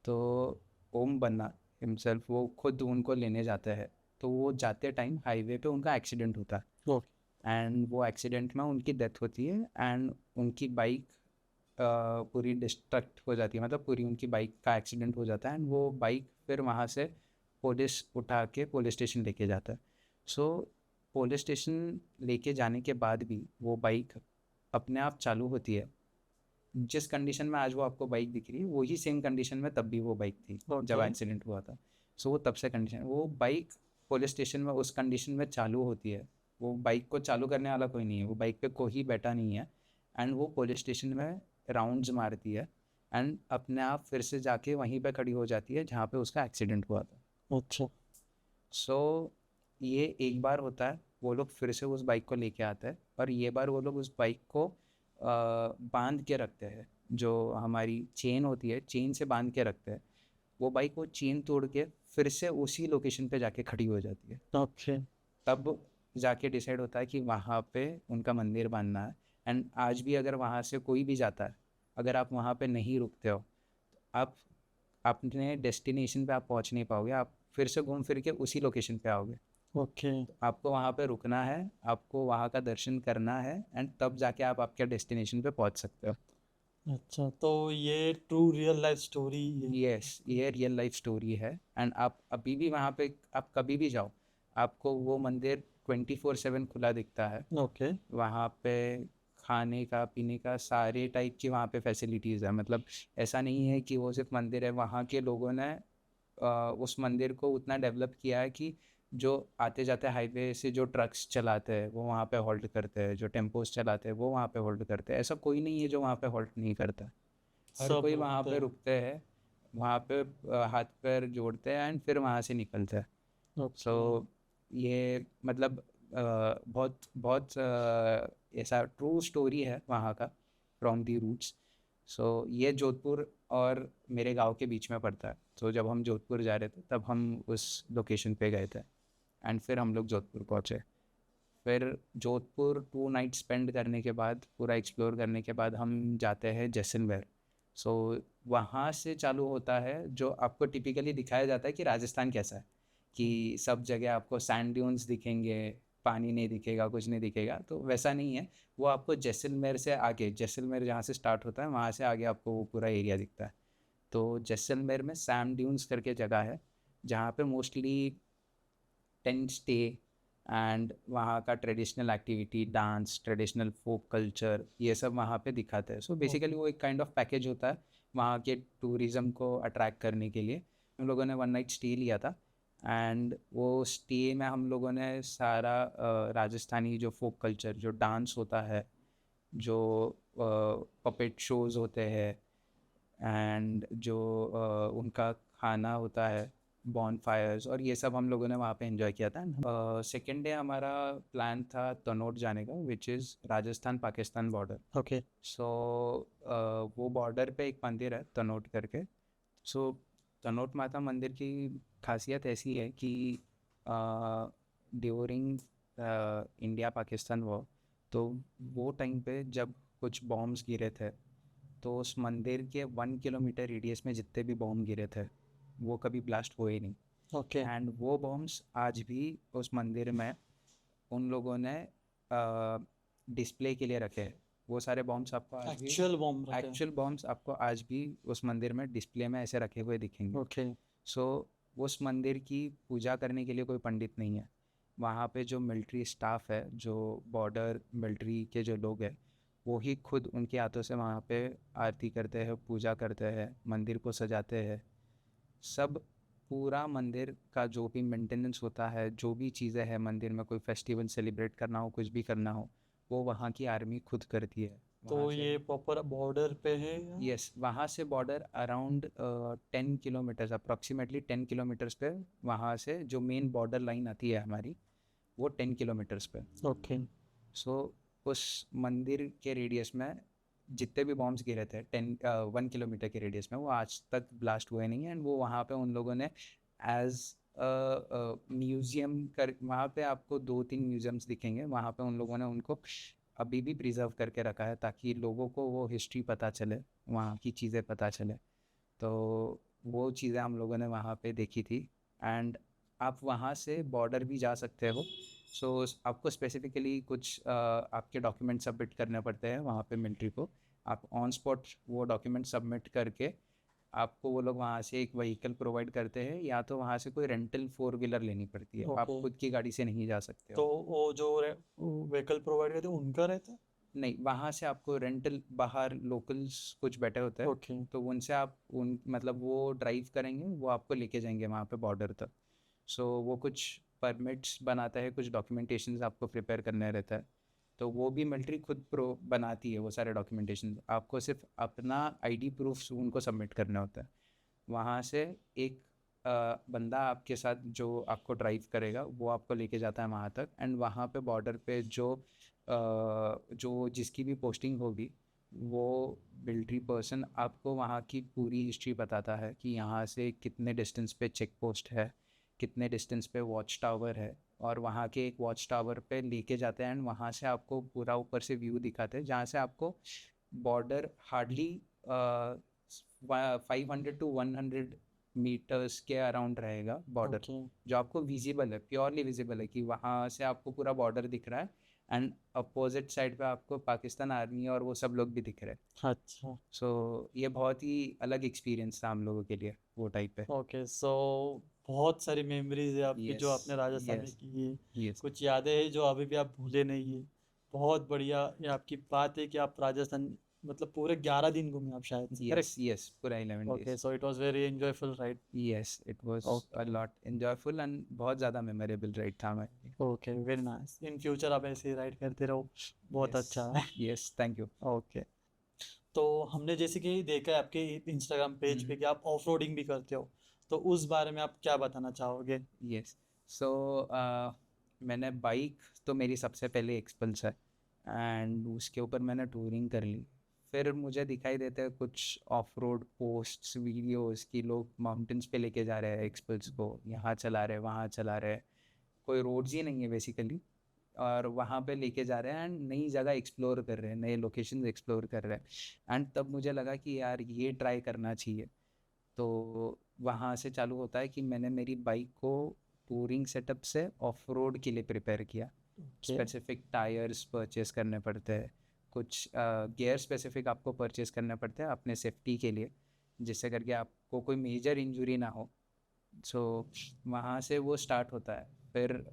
तो ओम बन्ना हिमसेल्फ वो खुद उनको लेने जाता है। तो वो जाते टाइम हाईवे पे उनका एक्सीडेंट होता है, ओके एंड वो एक्सीडेंट में उनकी डेथ होती है। एंड उनकी बाइक पूरी डिस्ट्रक्ट हो जाती है, मतलब पूरी उनकी बाइक का एक्सीडेंट हो जाता है। एंड वो बाइक फिर वहाँ से पुलिस उठा के पुलिस स्टेशन लेके जाता है। सो पुलिस स्टेशन लेके जाने के बाद भी वो बाइक अपने आप चालू होती है। जिस कंडीशन में आज वो आपको बाइक दिख रही है वही सेम कंडीशन में तब भी वो बाइक थी जब ओके एक्सीडेंट हुआ था। सो वो तब से कंडीशन, वो बाइक पुलिस स्टेशन में उस कंडीशन में चालू होती है। वो बाइक को चालू करने वाला कोई नहीं है, वो बाइक पे कोई बैठा नहीं है। एंड वो पुलिस स्टेशन में राउंड्स मारती है, एंड अपने आप फिर से जाके वहीं पे खड़ी हो जाती है जहाँ पे उसका एक्सीडेंट हुआ था। अच्छा सो ये एक बार होता है, वो लोग फिर से उस बाइक को लेके आते हैं, और ये बार वो लोग उस बाइक को बांध के रखते हैं। जो हमारी चेन होती है, चेन से बांध के रखते हैं। वो बाइक वो चेन तोड़ के फिर से उसी लोकेशन पे जाके खड़ी हो जाती है। ओके तब जाके डिसाइड होता है कि वहाँ पे उनका मंदिर बांधना है। एंड आज भी अगर वहाँ से कोई भी जाता है, अगर आप वहाँ पे नहीं रुकते हो, आप अपने डेस्टिनेशन पे आप पहुँच नहीं पाओगे, आप फिर से घूम फिर के उसी लोकेशन पे आओगे। ओके तो आपको वहाँ पे रुकना है, आपको वहाँ का दर्शन करना है, एंड तब जाके आप आपके डेस्टिनेशन पे पहुँच सकते हो। अच्छा तो ये ट्रू रियल लाइफ स्टोरी है यस, ये रियल लाइफ स्टोरी है। एंड आप अभी भी वहाँ पे, आप कभी भी जाओ, आपको वो मंदिर 24/7 खुला दिखता है। ओके वहाँ पे खाने का, पीने का, सारे टाइप की वहाँ पे फैसिलिटीज़ है। मतलब ऐसा नहीं है कि वो सिर्फ मंदिर है, वहाँ के लोगों ने उस मंदिर को उतना डेवलप किया है कि जो आते जाते हाईवे से जो ट्रक्स चलाते हैं वो वहाँ पे हॉल्ट करते हैं, जो टेम्पोस चलाते हैं वो वहाँ पे हॉल्ट करते हैं। ऐसा कोई नहीं है जो वहाँ पे हॉल्ट नहीं करता। हर सब कोई वहाँ रुकते पे रुकते हैं, वहाँ पे हाथ पैर जोड़ते हैं, एंड फिर वहाँ से निकलते हैं। सो ओके ये मतलब बहुत बहुत ऐसा ट्रू स्टोरी है वहाँ का, फ्रॉम दी रूट्स। सो ये जोधपुर और मेरे गांव के बीच में पड़ता है। तो जब हम जोधपुर जा रहे थे तब हम उस लोकेशन पे गए थे, एंड फिर हम लोग जोधपुर पहुँचे। फिर जोधपुर 2 नाइट स्पेंड करने के बाद, पूरा एक्सप्लोर करने के बाद, हम जाते हैं जैसलमेर। सो वहाँ से चालू होता है जो आपको टिपिकली दिखाया जाता है कि राजस्थान कैसा है, कि सब जगह आपको सैंड ड्यून्स दिखेंगे, पानी नहीं दिखेगा, कुछ नहीं दिखेगा। तो वैसा नहीं है। वो आपको जैसलमेर से आगे, जैसलमेर जहाँ से स्टार्ट होता है वहाँ से आगे आपको वो पूरा एरिया दिखता है। तो जैसलमेर में सैंड ड्यून्स करके जगह है जहाँ पे मोस्टली टेंट स्टे, एंड वहाँ का traditional activity, dance, traditional folk culture, ये सब वहाँ पे दिखाते हैं। सो बेसिकली वो एक काइंड ऑफ पैकेज होता है वहाँ के टूरिज़्म को अट्रैक्ट करने के लिए। हम लोगों ने 1 नाइट स्टे लिया था, एंड वो स्टे में हम लोगों ने सारा राजस्थानी जो फोक कल्चर, जो डांस होता है, जो पपेट शोज़ होते हैं, एंड जो उनका खाना होता है, बॉनफायर्स, और ये सब हम लोगों ने वहाँ पे एंजॉय किया था। सेकेंड डे हमारा प्लान था तनोट जाने का, which is Rajasthan Pakistan border. Okay so वो बॉर्डर पे एक मंदिर है तनोट करके। सो तनोट माता मंदिर की खासियत ऐसी है कि ड्यूरिंग इंडिया पाकिस्तान वॉर, तो वो टाइम पे जब कुछ बॉम्ब्स गिरे थे, तो उस मंदिर के 1 किलोमीटर रेडियस में जितने भी बॉम्ब गिरे थे वो कभी ब्लास्ट हुए नहीं। ओके एंड वो बॉम्ब्स आज भी उस मंदिर में उन लोगों ने डिस्प्ले के लिए रखे हैं। वो सारे बॉम्ब्स आपको आज भी, एक्चुअल बॉम्ब रखे एक्चुअल बॉम्ब्स आपको आज भी उस मंदिर में डिस्प्ले में ऐसे रखे हुए दिखेंगे। ओके सो उस मंदिर की पूजा करने के लिए कोई पंडित नहीं है। वहाँ पे जो मिलिट्री स्टाफ है, जो बॉर्डर मिलिट्री के जो लोग हैं, वो ही खुद उनके हाथों से वहाँ पे आरती करते हैं, पूजा करते हैं, मंदिर को सजाते हैं। सब पूरा मंदिर का जो भी मेंटेनेंस होता है, जो भी चीज़ें हैं मंदिर में, कोई फेस्टिवल सेलिब्रेट करना हो, कुछ भी करना हो, वो वहाँ की आर्मी खुद करती है। तो वहाँ से ये प्रॉपर बॉर्डर पे है या? यस, वहाँ से border around 10 kilometres, approximately 10 kilometres पे। वहाँ से जो मेन बॉर्डर लाइन आती है हमारी, वो 10 किलोमीटर्स पे। ओके। सो उस मंदिर के रेडियस में जितने भी बॉम्ब्स गिरे थे 1 किलोमीटर के रेडियस में, वो आज तक ब्लास्ट हुए नहीं है। एंड वो वहाँ पे उन लोगों ने एज म्यूज़ियम कर, वहाँ पे आपको 2-3 म्यूज़ियम्स दिखेंगे, वहाँ पे उन लोगों ने उनको अभी भी प्रिजर्व करके रखा है, ताकि लोगों को वो हिस्ट्री पता चले, वहाँ की चीज़ें पता चले। तो वो चीज़ें हम लोगों ने वहाँ पे देखी थी। एंड आप वहाँ से बॉर्डर भी जा सकते हो। सो आपको स्पेसिफिकली कुछ आपके डॉक्यूमेंट सबमिट करने पड़ते हैं वहाँ पे मिलिट्री को। आप ऑन स्पॉट वो डॉक्यूमेंट सबमिट करके आपको वो लोग वहाँ से एक व्हीकल प्रोवाइड करते हैं, या तो वहाँ से कोई रेंटल 4 व्हीलर लेनी पड़ती है। आप ओके। खुद की गाड़ी से नहीं जा सकते तो हो। वो जो व्हीकल प्रोवाइड करते हैं उनका रहता है? नहीं, वहाँ से आपको रेंटल, बाहर लोकल्स कुछ बैठे होते हैं, ओके। तो उनसे आप उन मतलब वो ड्राइव करेंगे, वो आपको लेके जाएंगे वहाँ पे बॉर्डर तक। सो वो कुछ परमिट्स बनाता है, कुछ डॉक्यूमेंटेशंस आपको प्रिपेयर करने रहता है। तो वो भी मिलिट्री खुद प्रो बनाती है वो सारे डॉक्यूमेंटेशन। आपको सिर्फ अपना आईडी प्रूफ उनको सबमिट करना होता है। वहाँ से एक बंदा आपके साथ जो आपको ड्राइव करेगा, वो आपको लेके जाता है वहाँ तक। एंड वहाँ पे बॉर्डर पे जो जिसकी भी पोस्टिंग होगी, वो मिलिट्री पर्सन आपको वहाँ की पूरी हिस्ट्री बताता है कि यहाँ से कितने डिस्टेंस पे चेक पोस्ट है, कितने डिस्टेंस पे वॉच टावर है। और वहाँ के एक वॉच टावर पे लेके जाते हैं, एंड वहाँ से आपको पूरा ऊपर से व्यू दिखाते हैं, जहाँ से आपको बॉर्डर हार्डली 500 to 100 मीटर्स के अराउंड रहेगा बॉर्डर, ओके। जो आपको विजिबल है, प्योरली विजिबल है, कि वहाँ से आपको पूरा बॉर्डर दिख रहा है। एंड अपोजिट साइड पे आपको पाकिस्तान आर्मी और वो सब लोग भी दिख रहे हैं। अच्छा। सो ये बहुत ही अलग एक्सपीरियंस था हम लोगों के लिए वो टाइप पे। ओके। सो बहुत सारी मेमोरीज है आपकी जो यस, आपने राजस्थान में यस, की है। यस, कुछ यादें हैं जो अभी भी आप भूले नहीं है। बहुत बढ़िया ये आपकी बात है कि आप राजस्थान मतलब पूरे 11 दिन घूमे आप शायद से, यस, करेक्ट? यस, पूरा 11 days। Okay, so it was very enjoyful, right? Yes, it was a okay. Lot enjoyful and बहुत ज़्यादा मेमोरेबल राइड था मेरे लिए। Okay, very nice. In future आप ऐसे ही राइड करते रहो, बहुत यस, अच्छा है। Yes, thank you. ओके। तो हमने जैसे कि देखा है आपके इंस्टाग्राम पेज पे कि आप ऑफ रोडिंग भी करते हो, तो उस बारे में आप क्या बताना चाहोगे? यस। सो मैंने बाइक, तो मेरी सबसे पहले एक्सपल्स है, एंड उसके ऊपर मैंने टूरिंग कर ली। फिर मुझे दिखाई देते हैं कुछ ऑफ रोड पोस्ट्स, वीडियोस कि लोग माउंटेन्स पे लेके जा रहे हैं एक्सपल्स को, यहाँ चला रहे, वहाँ चला रहे, कोई रोड्स ही नहीं है बेसिकली, और वहाँ पे लेके जा रहे हैं एंड नई जगह एक्सप्लोर कर रहे हैं, नए लोकेशंस एक्सप्लोर कर रहे हैं। एंड तब मुझे लगा कि यार ये ट्राई करना चाहिए। तो वहाँ से चालू होता है कि मैंने मेरी बाइक को टूरिंग सेटअप से ऑफ रोड के लिए प्रिपेयर किया। ओके। स्पेसिफिक टायर्स परचेस करने पड़ते हैं, कुछ गियर स्पेसिफिक आपको परचेस करने पड़ते हैं अपने सेफ्टी के लिए, जिससे करके आपको कोई मेजर इंजरी ना हो। सो वहाँ से वो स्टार्ट होता है। फिर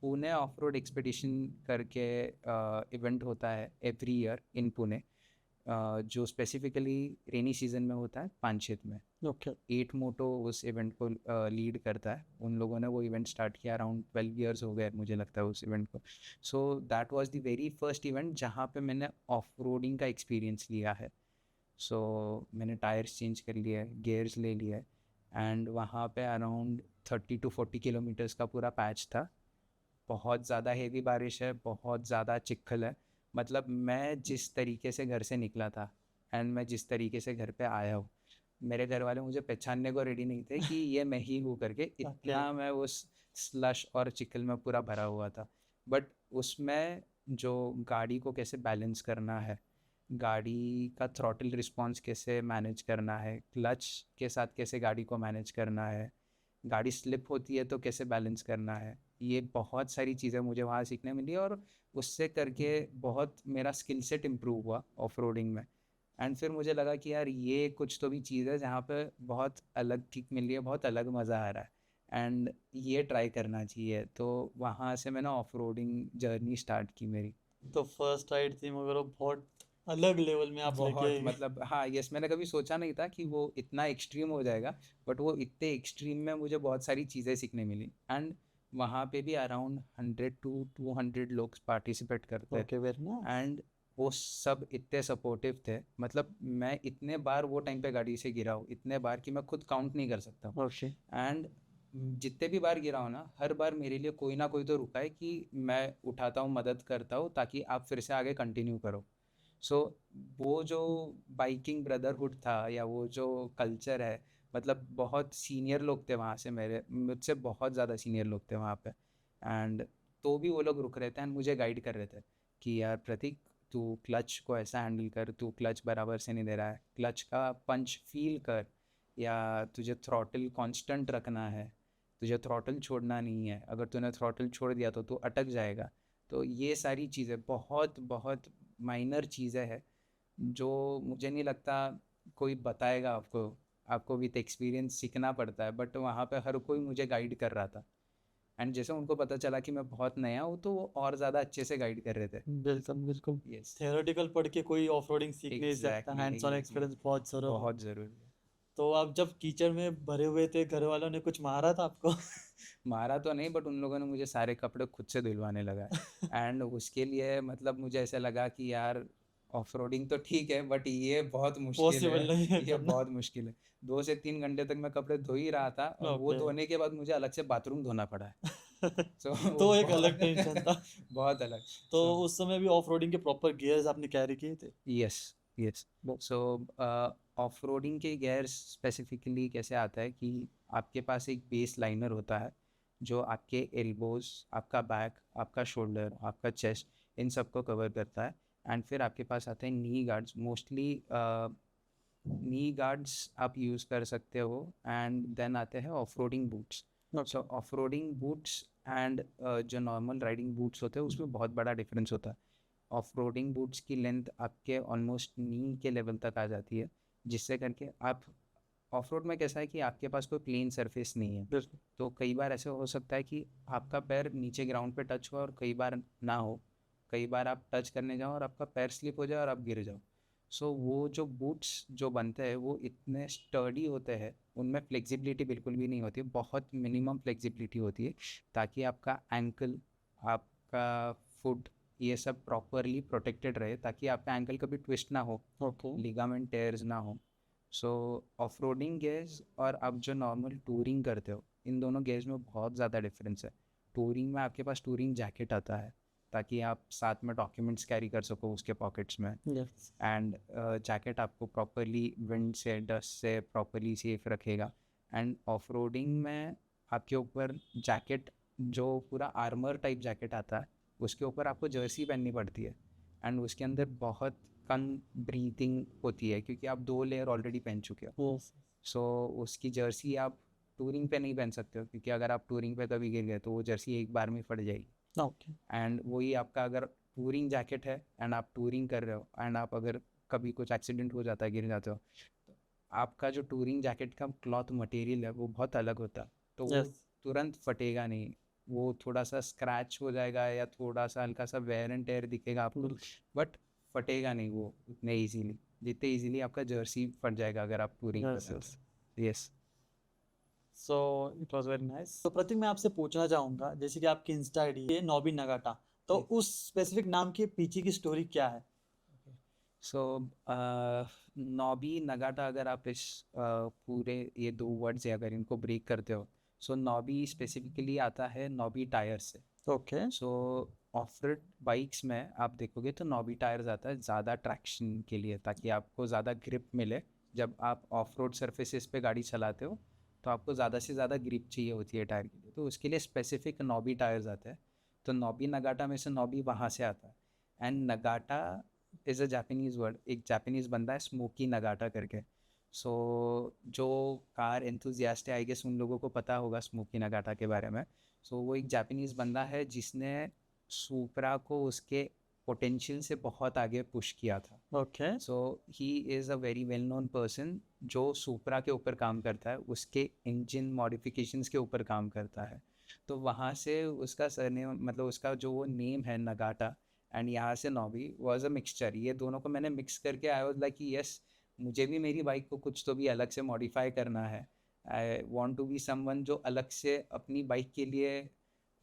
पुणे ऑफ रोड एक्सपीडिशन करके इवेंट होता है एवरी ईयर इन पुणे, जो स्पेसिफिकली रेनी सीजन में होता है पानछेत में। ओके। 8 मोटो उस इवेंट को लीड करता है। उन लोगों ने वो इवेंट स्टार्ट किया, अराउंड 12 years हो गए मुझे लगता है उस इवेंट को। So that was the very first event जहाँ पे मैंने ऑफ रोडिंग का एक्सपीरियंस लिया है। सो मैंने टायर्स चेंज कर लिए, गियर्स ले लिए, एंड वहाँ पे अराउंड 30 to 40 किलोमीटर्स का पूरा पैच था। बहुत ज़्यादा हेवी बारिश है, बहुत ज़्यादा चिक्कल है। मतलब मैं जिस तरीके से घर से निकला था एंड मैं जिस तरीके से घर पे आया हूँ, मेरे घर वाले मुझे पहचानने को रेडी नहीं थे कि ये मैं ही हूँ करके, ओके। इतना मैं उस स्लश और चिकल में पूरा भरा हुआ था। बट उसमें जो गाड़ी को कैसे बैलेंस करना है, गाड़ी का थ्रॉटल रिस्पॉन्स कैसे मैनेज करना है, क्लच के साथ कैसे गाड़ी को मैनेज करना है, गाड़ी स्लिप होती है तो कैसे बैलेंस करना है, ये बहुत सारी चीज़ें मुझे वहाँ सीखने मिली। और उससे करके बहुत मेरा स्किल सेट इम्प्रूव हुआ ऑफ रोडिंग में। एंड फिर मुझे लगा कि यार ये कुछ तो भी चीज़ है जहाँ पे बहुत अलग किक मिल रही है, बहुत अलग मज़ा आ रहा है एंड ये ट्राई करना चाहिए। तो वहाँ से मैंने ऑफ रोडिंग जर्नी स्टार्ट की मेरी। तो फर्स्ट राइड थी मगर वो बहुत अलग लेवल में आप लेके बहुत गए। मतलब हाँ यस, मैंने कभी सोचा नहीं था कि वो इतना एक्सट्रीम हो जाएगा, बट वो इतने एक्सट्रीम में मुझे बहुत सारी चीज़ें सीखने मिली। एंड वहाँ पे भी अराउंड 100 to 200 लोग पार्टिसिपेट करते। Okay, very nice. एंड वो सब इतने सपोर्टिव थे, मतलब मैं इतने बार वो टाइम पे गाड़ी से गिरा हूँ, इतने बार कि मैं खुद काउंट नहीं कर सकता हूँ। ओके। एंड जितने भी बार गिरा हूँ ना, हर बार मेरे लिए कोई ना कोई तो रुका है कि मैं उठाता हूँ, मदद करता हूँ ताकि आप फिर से आगे कंटिन्यू करो। सो वो जो बाइकिंग ब्रदरहुड था या वो जो कल्चर है, मतलब बहुत सीनियर लोग थे वहाँ से, मेरे मुझसे बहुत ज़्यादा सीनियर लोग थे वहाँ पे। एंड तो भी वो लोग रुक रहे थे एंड मुझे गाइड कर रहे थे कि यार प्रतीक, तू क्लच को ऐसा हैंडल कर, तू क्लच बराबर से नहीं दे रहा है, क्लच का पंच फील कर, या तुझे थ्रॉटल कांस्टेंट रखना है, तुझे थ्रॉटल छोड़ना नहीं है, अगर तूने थ्रॉटल छोड़ दिया तो तू अटक जाएगा। तो ये सारी चीज़ें बहुत बहुत माइनर चीज़ें हैं जो मुझे नहीं लगता कोई बताएगा आपको। आपको विथ एक्सपीरियंस सीखना पड़ता है, बट वहाँ पे हर कोई मुझे गाइड कर रहा था। एंड जैसे उनको पता चला कि मैं बहुत नया हूँ तो वो और ज़्यादा अच्छे से गाइड कर रहे थे। बिल्कुल बिल्कुल। यस, थियोरेटिकल पढ़ के कोई ऑफ रोडिंग सीख नहीं सकता, exactly hands on exactly, experience बहुत ज़रूरी है। बहुत ज़रूरी है। तो आप जब कीचड़ में भरे हुए थे, घर वालों ने कुछ मारा था आपको? मारा तो नहीं, बट उन लोगों ने मुझे सारे कपड़े खुद से धुलवाने लगा। एंड उसके लिए मतलब मुझे ऐसा लगा कि यार ऑफ रोडिंग तो ठीक है बट ये बहुत मुश्किल है। पॉसिबल नहीं है ये करना। बहुत मुश्किल है। 2 से 3 घंटे तक मैं कपड़े धो ही रहा था और वो ओके। धोने के बाद मुझे अलग से बाथरूम धोना पड़ा है। सो वो तो एक अलग बहुत टेंशन था। बहुत अलग। तो सो उस समय भी ऑफ रोडिंग के प्रॉपर गियर्स आपने कैरी किए थे? Yes yes. वो- सो ऑफ रोडिंग के गेयर स्पेसिफिकली कैसे आता है कि आपके पास एक बेस लाइनर होता है जो आपके एल्बोज, आपका बैक, आपका शोल्डर, आपका चेस्ट, इन सब को कवर करता है। एंड फिर आपके पास आते हैं नी गार्ड्स, मोस्टली नी गार्ड्स आप यूज़ कर सकते हो। एंड देन आते हैं off roading boots. So okay. Off roading boots and जो नॉर्मल राइडिंग बूट्स होते हैं उसमें बहुत बड़ा डिफरेंस होता है। ऑफ रोडिंग बूट्स की लेंथ आपके ऑलमोस्ट नी के लेवल तक आ जाती है, जिससे करके आप ऑफ रोड में कैसा है कि आपके पास कोई प्लेन सरफेस नहीं है। बिल्कुल। तो कई बार ऐसे हो सकता है कि आपका पैर नीचे ग्राउंड पे टच हो और कई बार ना हो। कई बार आप टच करने जाओ और आपका पैर स्लिप हो जाए और आप गिर जाओ। सो वो जो बूट्स जो बनते हैं वो इतने स्टर्डी होते हैं, उनमें फ्लेक्सिबिलिटी बिल्कुल भी नहीं होती, बहुत मिनिमम फ्लेक्सिबिलिटी होती है, ताकि आपका एंकल, आपका फुट, ये सब प्रॉपरली प्रोटेक्टेड रहे, ताकि आपका एंकल कभी ट्विस्ट ना हो, ओके। लिगामेंट टेयर्स ना हो। सो ऑफ रोडिंग गेयर्स और आप जो नॉर्मल टूरिंग करते हो, इन दोनों गेयर्स में बहुत ज़्यादा डिफरेंस है। टूरिंग में आपके पास टूरिंग जैकेट आता है ताकि आप साथ में डॉक्यूमेंट्स कैरी कर सको उसके पॉकेट्स में। यस। एंड जैकेट आपको प्रॉपरली विंड से, डस्ट से प्रॉपरली सेफ रखेगा। एंड ऑफ रोडिंग में आपके ऊपर जैकेट, जो पूरा आर्मर टाइप जैकेट आता है, उसके ऊपर आपको जर्सी पहननी पड़ती है। एंड उसके अंदर बहुत कम ब्रीथिंग होती है क्योंकि आप 2 लेयर ऑलरेडी पहन चुके हो। यस। सो उसकी जर्सी आप टूरिंग पे नहीं पहन सकते हो, क्योंकि अगर आप टूरिंग पे कभी गिर गए तो वो जर्सी एक बार में फट जाएगी। ओके। एंड वही आपका अगर टूरिंग जैकेट है एंड आप टूरिंग कर रहे हो एंड आप अगर कभी कुछ एक्सीडेंट हो जाता है, गिर जाते हो, तो आपका जो टूरिंग जैकेट का क्लॉथ मटेरियल है वो बहुत अलग होता है, तो वो यस। तुरंत फटेगा नहीं। वो थोड़ा सा स्क्रैच हो जाएगा या थोड़ा सा हल्का सा वेयर एंड टेयर दिखेगा आपको, बट फटेगा नहीं वो उतने इजीली, जितने इजीली आपका जर्सी फट जाएगा अगर आप टूरिंग कर यस। रहे यस। हो। Yes. So it was very nice. तो प्रतीक, मैं आपसे पूछना चाहूंगा, जैसे कि आपकी इंस्टा आईडी है नोबी नगाटा, तो उस स्पेसिफिक नाम के पीछे की स्टोरी क्या है? सो नॉबी नगाटा, अगर आप इस पूरे ये 2 वर्ड्स है अगर इनको ब्रेक करते हो, सो नॉबी स्पेसिफिकली आता है नॉबी टायर से। Okay. So of road bikes में आप देखोगे तो नॉबी टायर्स आता है ज़्यादा ट्रैक्शन के लिए, ताकि आपको ज़्यादा ग्रिप मिले। जब आप ऑफ रोड सर्फेसिस पे गाड़ी चलाते हो तो आपको ज़्यादा से ज़्यादा ग्रिप चाहिए होती है टायर के लिए, तो उसके लिए स्पेसिफिक नॉबी टायर्स आते हैं। तो नॉबी नगाटा में से नॉबी वहाँ से आता है। And Nagata is a Japanese word, एक जापानीज़ बंदा है स्मोकी नगाटा करके। सो जो कार एंथुजियास्ट है आई गेस उन लोगों को पता होगा स्मोकी नगाटा के बारे में। सो वो एक जापानीज़ बंदा है जिसने सुपरा को उसके पोटेंशियल से बहुत आगे पुश किया था। Okay. So he is a very well known person जो सुपरा के ऊपर काम करता है, उसके इंजन मॉडिफिकेशंस के ऊपर काम करता है। तो वहाँ से उसका सरनेम मतलब उसका जो वो नेम है नगाटा एंड यहाँ से नॉबी वाज अ मिक्सचर। ये दोनों को मैंने मिक्स करके आई वाज लाइक यस, मुझे भी मेरी बाइक को कुछ तो भी अलग से मॉडिफाई करना है। I want to be someone जो अलग से अपनी बाइक के लिए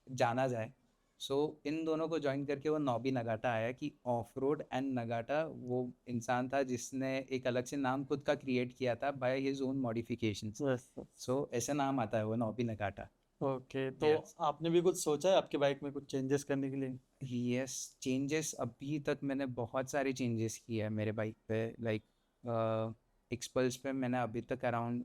जाना जाए। सो इन दोनों को ज्वाइन करके वो नॉबी नगाटा आया कि ऑफ रोड एंड नगाटा वो इंसान था जिसने एक अलग से नाम खुद का क्रिएट किया था by his own modifications. Yes. So ऐसा नाम आता है वो नॉबी नगाटा। ओके, तो यस आपने भी कुछ सोचा है आपके बाइक में कुछ चेंजेस करने के लिए? यस, चेंजेस अभी तक मैंने बहुत सारे चेंजेस किए हैं मेरे बाइक पे। लाइक एक्सपल्स पे मैंने अभी तक अराउंड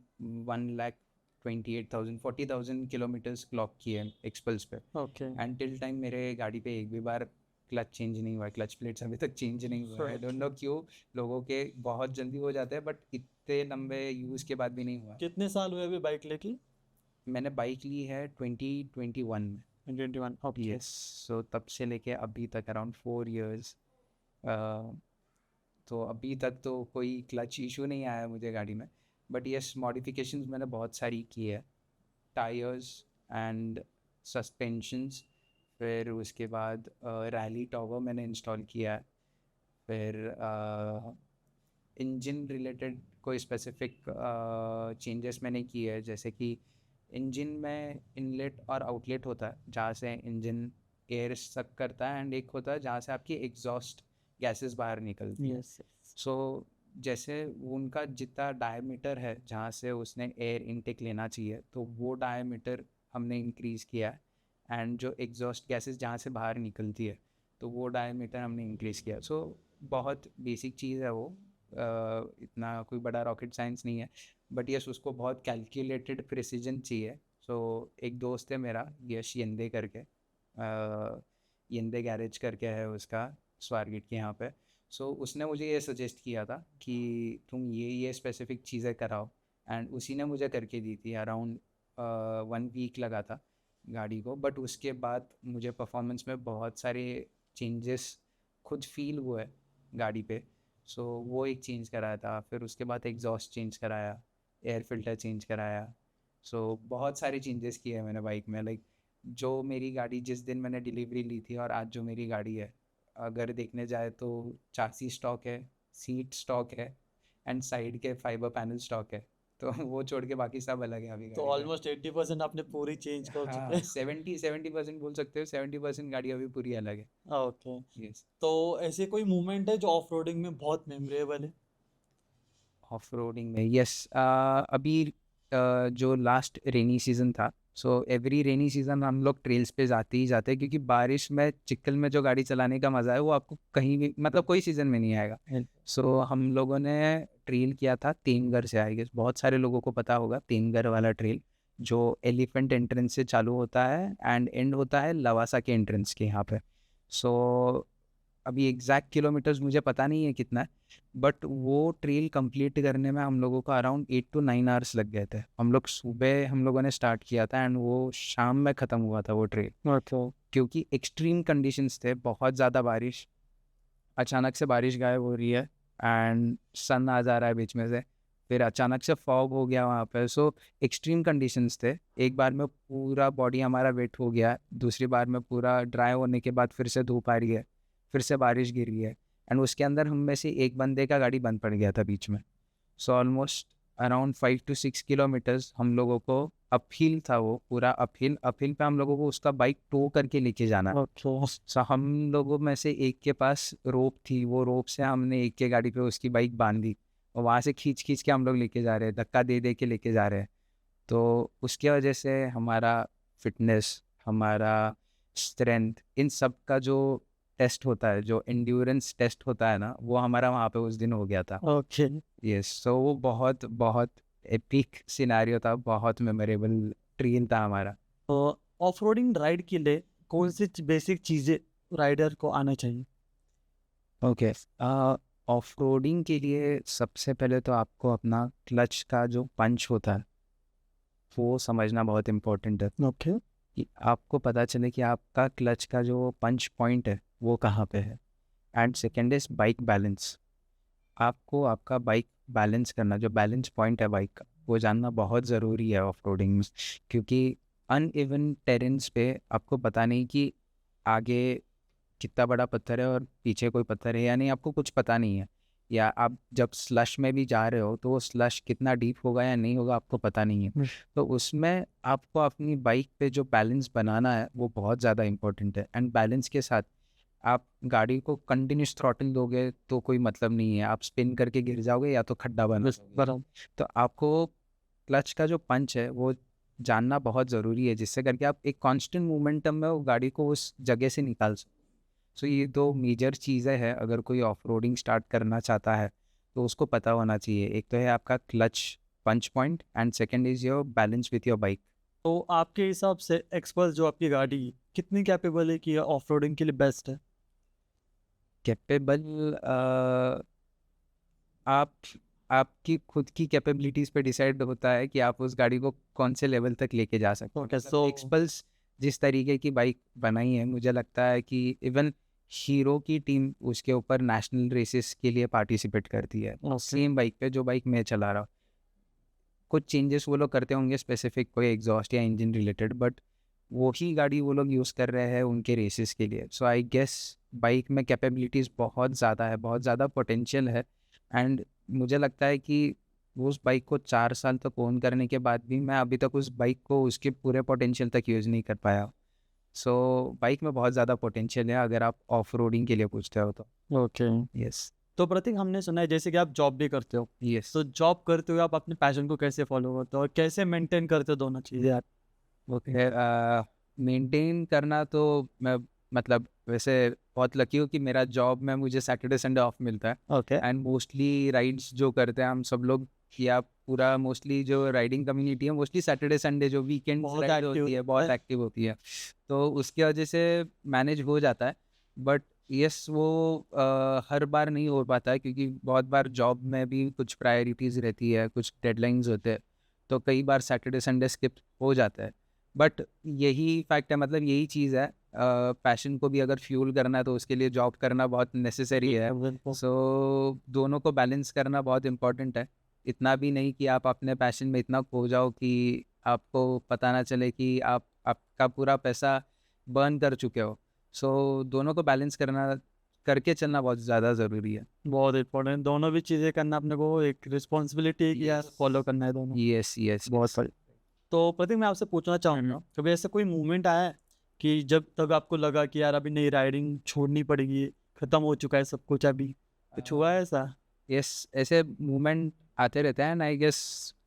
1,28,000 40,000 किलोमीटर्स क्लॉक किए हैं एक्सपल्स पे। ओके। एंड टिल टाइम मेरे गाड़ी पे एक भी बार क्लच चेंज नहीं हुआ है, क्लच प्लेट्स अभी तक चेंज नहीं हुआ है। आई डोंट नो क्यों, लोगों के बहुत जल्दी हो जाते हैं बट इतने लंबे यूज़ के बाद भी नहीं हुआ। कितने साल हुए अभी बाइक लेके? मैंने बाइक ली है 2021 में। 21। ओके। यस, सो तब से लेके अभी तक अराउंड 4 years। तो अभी तक तो कोई क्लच इशू नहीं आया मुझे गाड़ी में। बट यस, मॉडिफिकेशंस मैंने बहुत सारी की है, टायर्स एंड सस्पेंशंस। फिर उसके बाद रैली टॉवर मैंने इंस्टॉल किया है। फिर इंजन रिलेटेड कोई स्पेसिफिक चेंजेस मैंने किए हैं, जैसे कि इंजन में इनलेट और आउटलेट होता है जहाँ से इंजन एयर सक करता है एंड एक होता है जहाँ से आपकी एग्जॉस्ट गैसेस बाहर निकलती है। यस। सो जैसे उनका जितना डायमीटर है जहाँ से उसने एयर इनटेक लेना चाहिए तो वो डायमीटर हमने इंक्रीज़ किया है। एंड जो एग्जॉस्ट गैसेस जहाँ से बाहर निकलती है तो वो डायमीटर हमने इंक्रीज़ किया। सो बहुत बेसिक चीज़ है वो, इतना कोई बड़ा रॉकेट साइंस नहीं है। बट यस, उसको बहुत कैलकुलेटेड प्रिसीजन चाहिए। सो एक दोस्त है मेरा यश यंदे करके, यंदे गैरेज करके है उसका, स्वारगेट के यहाँ पे। सो उसने मुझे ये सजेस्ट किया था कि तुम ये स्पेसिफिक चीज़ें कराओ एंड उसी ने मुझे करके दी थी। अराउंड 1 week लगा था गाड़ी को, बट उसके बाद मुझे परफॉर्मेंस में बहुत सारे चेंजेस खुद फील हुए गाड़ी पे। सो वो एक चेंज कराया था। फिर उसके बाद एग्जॉस्ट चेंज कराया, एयर फिल्टर चेंज कराया। सो बहुत सारे चेंजेस किए हैं मैंने बाइक में। लाइक जो मेरी गाड़ी जिस दिन मैंने डिलीवरी ली थी और आज जो मेरी गाड़ी है, अगर देखने जाए तो चासी स्टॉक है, सीट स्टॉक है एंड साइड के फाइबर पैनल स्टॉक है। तो वो छोड़ के बाकी सब अलग है अभी तो गाड़ी में। ऑलमोस्ट 80% आपने पूरी चेंज कर चुके हाँ, हैं। 70% बोल सकते हो, 70% गाड़ी अभी पूरी अलग है। ओके। यस। तो ऐसे कोई मूवमेंट है जो ऑफ रोडिंग में बहुत मेमोरेबल है? ऑफ रोडिंग में यस, अभी जो लास्ट रेनी सीज़न था, सो एवरी रेनी सीज़न हम लोग ट्रेल्स पे जाते ही जाते हैं क्योंकि बारिश में चिक्कल में जो गाड़ी चलाने का मज़ा है वो आपको कहीं भी मतलब कोई सीज़न में नहीं आएगा। सो हम लोगों ने ट्रेल किया था तेनगर से, आई गेस बहुत सारे लोगों को पता होगा तेनगर वाला ट्रेल, जो एलिफेंट एंट्रेंस से चालू होता है एंड एंड होता है लवासा के एंट्रेंस के यहाँ पे। सो अभी एग्जैक्ट किलोमीटर्स मुझे पता नहीं है कितना है, बट वो ट्रेल कंप्लीट करने में हम लोगों को अराउंड 8 to 9 hours लग गए थे। हम लोग सुबह हम लोगों ने स्टार्ट किया था एंड वो शाम में ख़त्म हुआ था वो ट्रेल। ओके। क्योंकि एक्सट्रीम कंडीशंस थे, बहुत ज़्यादा बारिश, अचानक से बारिश गायब हो रही है एंड सन आ जा रहा है बीच में से, फिर अचानक से फॉग हो गया वहाँ पे। सो एक्सट्रीम कंडीशंस थे। एक बार में पूरा बॉडी हमारा वेट हो गया, दूसरी बार में पूरा ड्राई होने के बाद फिर से धूप आ रही है, फिर से बारिश गिर रही है एंड उसके अंदर हम में से एक बंदे का गाड़ी बंद पड़ गया था बीच में। So almost around 5 to 6 kilometers हम लोगों को अपहिल था, वो पूरा अपहिल अपहिल पे हम लोगों को उसका बाइक टो करके लेके जाना। ओके। सो हम लोगों में से एक के पास रोप थी, वो रोप से हमने एक के गाड़ी पे उसकी बाइक बांधी और वहाँ से खींच खींच के हम लोग लेके जा रहे हैं, धक्का दे दे के लेके जा रहे हैं। तो उसकी वजह से हमारा फिटनेस, हमारा स्ट्रेंथ, इन सब का जो टेस्ट होता है, जो एंड्योरेंस टेस्ट होता है ना, वो हमारा वहाँ पे उस दिन हो गया था। ओके। यस, सो वो बहुत बहुत एपिक सिनेरियो था, बहुत मेमोरेबल ट्रेल था हमारा। तो ऑफ रोडिंग राइड के लिए कौन सी बेसिक चीज़ें राइडर को आना चाहिए? ओके, ऑफ रोडिंग के लिए सबसे पहले तो आपको अपना क्लच का जो पंच होता है वो समझना बहुत इम्पोर्टेंट है। ओके। कि आपको पता चले कि आपका क्लच का जो पंच पॉइंट है वो कहाँ पे है। And second is bike balance. आपको आपका बाइक बैलेंस करना, जो बैलेंस पॉइंट है बाइक का, वो जानना बहुत ज़रूरी है ऑफ रोडिंग में, क्योंकि अनइवन टेरेन्स पे आपको पता नहीं कि आगे कितना बड़ा पत्थर है और पीछे कोई पत्थर है या नहीं, आपको कुछ पता नहीं है। या आप जब स्लश में भी जा रहे हो तो वो स्लश कितना डीप होगा या नहीं होगा आपको पता नहीं है। तो उसमें आपको अपनी बाइक पे जो बैलेंस बनाना है वो बहुत ज़्यादा इंपॉर्टेंट है। एंड बैलेंस के साथ आप गाड़ी को कंटिन्यूस थ्रॉटल दोगे तो कोई मतलब नहीं है, आप स्पिन करके गिर जाओगे या तो खड्डा बना दोगे। बराबर। तो आपको क्लच का जो पंच है वो जानना बहुत ज़रूरी है, जिससे करके आप एक कांस्टेंट मोमेंटम में वो गाड़ी को उस जगह से निकाल सको। सो ये दो मेजर चीज़ें हैं अगर कोई ऑफ रोडिंग स्टार्ट करना चाहता है तो उसको पता होना चाहिए। एक तो है आपका clutch punch point and second is your balance with your bike. तो आपके हिसाब से एक्सपल्स जो आपकी गाड़ी कितनी कैपेबल है कि ऑफ रोडिंग के लिए बेस्ट है? कैपेबल आप आपकी खुद की कैपेबिलिटीज़ पे डिसाइड होता है कि आप उस गाड़ी को कौन से लेवल तक लेके जा सकते हो। ओके, मतलब सो एक्सपल्स जिस तरीके की बाइक बनाई है, मुझे लगता है कि इवन हीरो की टीम उसके ऊपर नेशनल रेसेस के लिए पार्टिसिपेट करती है सेम बाइक पे जो बाइक मैं चला रहा हूँ। कुछ चेंजेस वो लोग करते होंगे स्पेसिफिक, कोई एग्जॉस्ट या इंजन रिलेटेड, बट वो ही गाड़ी वो लोग यूज़ कर रहे हैं उनके रेसेस के लिए। सो आई गेस बाइक में कैपेबिलिटीज़ बहुत ज़्यादा है, बहुत ज़्यादा पोटेंशियल है। एंड मुझे लगता है कि वो उस बाइक को 4 साल तक ओन करने के बाद भी मैं अभी तक उस बाइक को उसके पूरे पोटेंशियल तक यूज़ नहीं कर पाया। सो बाइक में बहुत ज़्यादा पोटेंशियल है अगर आप ऑफ रोडिंग के लिए पूछते हो तो। ओके। यस तो प्रतीक, हमने सुना है जैसे कि आप जॉब भी करते हो, यस। तो जॉब करते हुए आप अपने पैशन को कैसे फॉलो करते हो और कैसे मेंटेन करते हो दोनों चीज़ें यार? ओके, मेंटेन करना तो मैं मतलब वैसे बहुत लकी हूँ कि मेरा जॉब में मुझे सैटरडे संडे ऑफ मिलता है। ओके। एंड मोस्टली राइड्स जो करते हैं हम सब लोग, या पूरा मोस्टली जो राइडिंग कम्युनिटी है मोस्टली सैटरडे संडे जो वीकेंड बहुत राइड एक्टिव होती है होता बहुत है। एक्टिव होती है। तो उसकी वजह से मैनेज हो जाता है। बट यस वो हर बार नहीं हो पाता है क्योंकि बहुत बार जॉब में भी कुछ प्रायोरिटीज़ रहती है, कुछ डेडलाइंस होते हैं, तो कई बार सैटरडे संडे स्किप हो जाता है। बट यही फैक्ट है, मतलब यही चीज़ है, पैशन को भी अगर फ्यूल करना है तो उसके लिए जॉब करना बहुत नेसेसरी है। बिल्कुल। सो दोनों को बैलेंस करना बहुत इम्पोर्टेंट है। इतना भी नहीं कि आप अपने पैशन में इतना खो जाओ कि आपको पता ना चले कि आप आपका पूरा पैसा बर्न कर चुके हो। सो दोनों को बैलेंस करना करके चलना बहुत ज़्यादा ज़रूरी है। बहुत इंपॉर्टेंट, दोनों भी चीज़ें करना अपने को एक रिस्पॉन्सिबिलिटी है कि यार फॉलो करना है दोनों। यस यस बहुत सही। तो प्रतीक, मैं आपसे पूछना चाहूँगा, कभी ऐसा कोई मूवमेंट आया है कि जब तब आपको लगा कि यार अभी नहीं, राइडिंग छोड़नी पड़ेगी, खत्म हो चुका है सब कुछ, अभी कुछ हुआ है ऐसा? यस, ऐसे मूवमेंट आते रहते हैं and I guess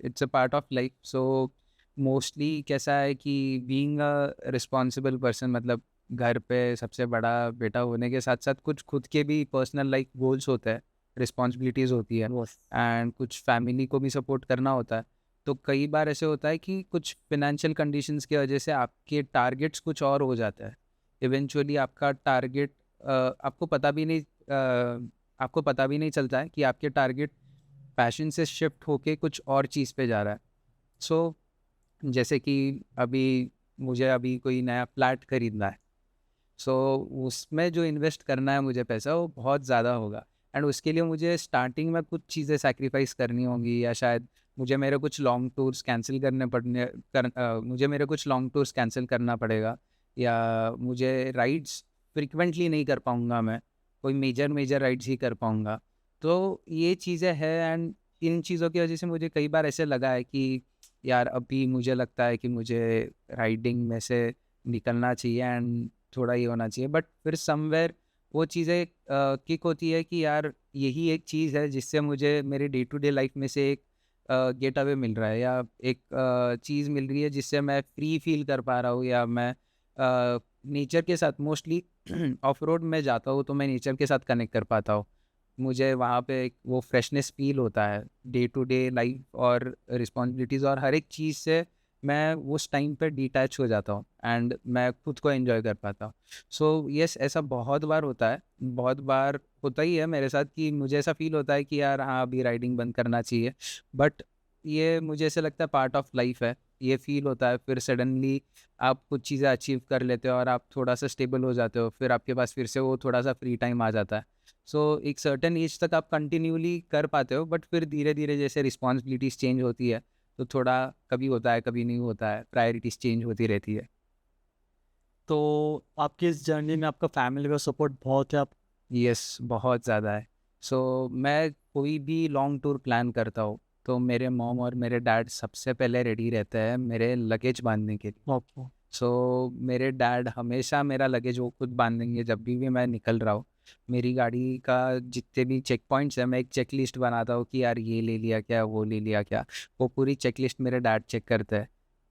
it's a part of life. So mostly कैसा है कि बीइंग अ रिस्पॉन्सिबल पर्सन, मतलब घर पे सबसे बड़ा बेटा होने के साथ साथ कुछ खुद के भी पर्सनल लाइफ गोल्स होते हैं, रिस्पॉन्सिबिलिटीज़ होती है बस। एंड कुछ फैमिली को भी सपोर्ट करना होता है। तो कई बार ऐसे होता है कि कुछ फिनेंशियल कंडीशंस की वजह से आपके टारगेट्स कुछ और हो जाता है। इवेंचुअली आपका टारगेट आपको पता भी नहीं आपको पता भी नहीं चलता है कि आपके टारगेट पैशन से शिफ्ट होके कुछ और चीज़ पे जा रहा है। सो जैसे कि अभी मुझे अभी कोई नया फ्लैट खरीदना है, सो उसमें जो इन्वेस्ट करना है मुझे पैसा वो बहुत ज़्यादा होगा। एंड उसके लिए मुझे स्टार्टिंग में कुछ चीज़ें सैक्रिफाइस करनी होंगी, या शायद मुझे मेरे कुछ लॉन्ग टूर्स कैंसिल मुझे मेरे कुछ लॉन्ग टूर्स कैंसिल करना पड़ेगा, या मुझे राइड्स फ्रिक्वेंटली नहीं कर पाऊँगा, मैं कोई मेजर मेजर राइड्स ही कर पाऊँगा। तो ये चीज़ें हैं एंड इन चीज़ों की वजह से मुझे कई बार ऐसे लगा है कि यार अभी मुझे लगता है कि मुझे राइडिंग में से निकलना चाहिए एंड थोड़ा ये होना चाहिए। बट फिर समवेयर वो चीज़ें किक होती है कि यार यही एक चीज़ है जिससे मुझे मेरे डे टू डे लाइफ में से एक गेट अवे मिल रहा है, या एक चीज़ मिल रही है जिससे मैं फ्री फील कर पा रहा हूँ, या मैं नेचर के साथ मोस्टली ऑफ रोड में जाता हूँ तो मैं नेचर के साथ कनेक्ट कर पाता हूँ। मुझे वहाँ पे एक वो फ्रेशनेस फील होता है डे टू डे लाइफ और रिस्पॉन्सिबिलिटीज़ और हर एक चीज़ से मैं उस टाइम पे डिटैच हो जाता हूँ एंड मैं खुद को एंजॉय कर पाता हूँ। सो यस, ऐसा बहुत बार होता है, बहुत बार होता ही है मेरे साथ कि मुझे ऐसा फील होता है कि यार हाँ अभी राइडिंग बंद करना चाहिए। बट ये मुझे ऐसा लगता है पार्ट ऑफ लाइफ है, ये फील होता है। फिर सडनली आप कुछ चीज़ें अचीव कर लेते हो और आप थोड़ा सा स्टेबल हो जाते हो, फिर आपके पास फिर से वो थोड़ा सा फ्री टाइम आ जाता है। सो एक सर्टेन एज तक आप कंटिन्यूली कर पाते हो, बट फिर धीरे धीरे जैसे रिस्पॉन्सिबिलिटीज चेंज होती है तो थोड़ा कभी होता है कभी नहीं होता है, प्रायोरिटीज चेंज होती रहती है। तो आपकी इस जर्नी में आपका फैमिली का सपोर्ट बहुत है। आप यस, बहुत ज़्यादा है। सो मैं कोई भी लॉन्ग टूर प्लान करता हूँ तो मेरे मॉम और मेरे डैड सबसे पहले रेडी रहते हैं मेरे लगेज बांधने के लिए। ओके। सो मेरे डैड हमेशा मेरा लगेज वो खुद बांध देंगे जब भी मैं निकल रहा हूँ। मेरी गाड़ी का जितने भी चेक पॉइंट्स हैं मैं एक चेक लिस्ट बनाता हूँ कि यार ये ले लिया क्या, वो ले लिया क्या। वो पूरी चेक लिस्ट मेरे डैड चेक करते हैं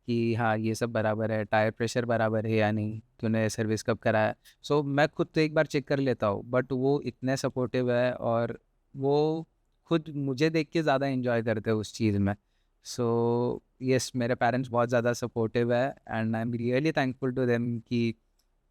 कि हाँ ये सब बराबर है, टायर प्रेशर बराबर है या नहीं, तूने सर्विस कब कराया। सो मैं खुद तो एक बार चेक कर लेता हूँ, बट वो इतने सपोर्टिव है और वो खुद मुझे देख के ज़्यादा एंजॉय करते हैं उस चीज़ में। सो यस, मेरे पेरेंट्स बहुत ज़्यादा सपोर्टिव है and I am really thankful to them कि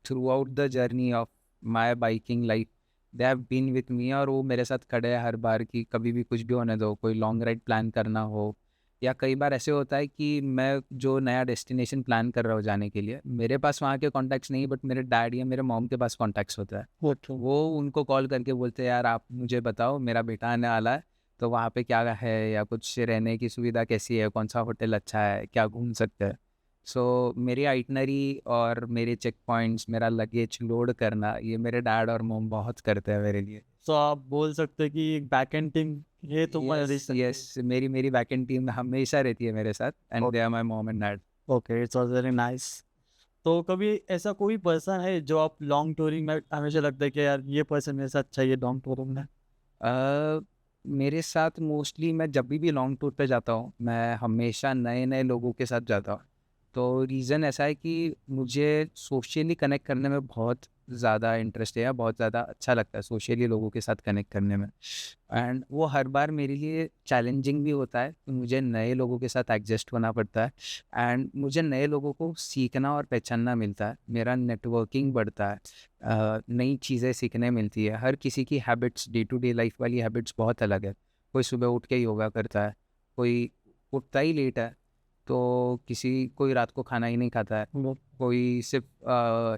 throughout the journey of my biking life they have been with me, और वो मेरे साथ खड़े हैं हर बार कि कभी भी कुछ भी होने दो, कोई लॉन्ग राइड प्लान करना हो या कई बार ऐसे होता है कि मैं जो नया डेस्टिनेशन प्लान कर रहा हूँ जाने के लिए, मेरे पास वहाँ के कॉन्टैक्ट्स नहीं बट मेरे डैड या मेरे मॉम के पास कॉन्टैक्ट्स होता है। ओके। वो उनको कॉल करके बोलते हैं यार आप मुझे बताओ मेरा बेटा आने वाला है तो वहाँ पे क्या है, या कुछ रहने की सुविधा कैसी है, कौन सा होटल अच्छा है, क्या घूम सकते हैं। सो मेरी आइटनरी और मेरे चेक पॉइंट्स, मेरा लगेज लोड करना, ये मेरे डैड और मॉम बहुत करते हैं मेरे लिए। तो आप बोल सकते हैं कि एक बैक एंड टीम ये तो मैं यस यस, मेरी बैकएंड टीम हमेशा रहती है मेरे साथ and they are my mom and dad. Okay, it's was very nice. तो कभी ऐसा कोई पर्सन है जो आप लॉन्ग टूरिंग में हमेशा लगता है कि यार ये पर्सन मेरे साथ चाहिए लॉन्ग टूरिंग में? मेरे साथ मोस्टली मैं जब भी लॉन्ग टूर पे जाता हूँ मैं हमेशा नए नए लोगों के साथ जाता हूँ। तो रीज़न ऐसा है कि मुझे सोशली कनेक्ट करने में बहुत ज़्यादा इंटरेस्ट है, या बहुत ज़्यादा अच्छा लगता है सोशली लोगों के साथ कनेक्ट करने में। एंड वो हर बार मेरे लिए चैलेंजिंग भी होता है, मुझे नए लोगों के साथ एडजस्ट होना पड़ता है एंड मुझे नए लोगों को सीखना और पहचानना मिलता है, मेरा नेटवर्किंग बढ़ता है, नई चीज़ें सीखने मिलती है। हर किसी की habits, day to day life वाली हैबिट्स बहुत अलग है। कोई सुबह उठ के योगा करता है, कोई उठता ही लेट है, तो कोई रात को खाना ही नहीं खाता है, कोई सिर्फ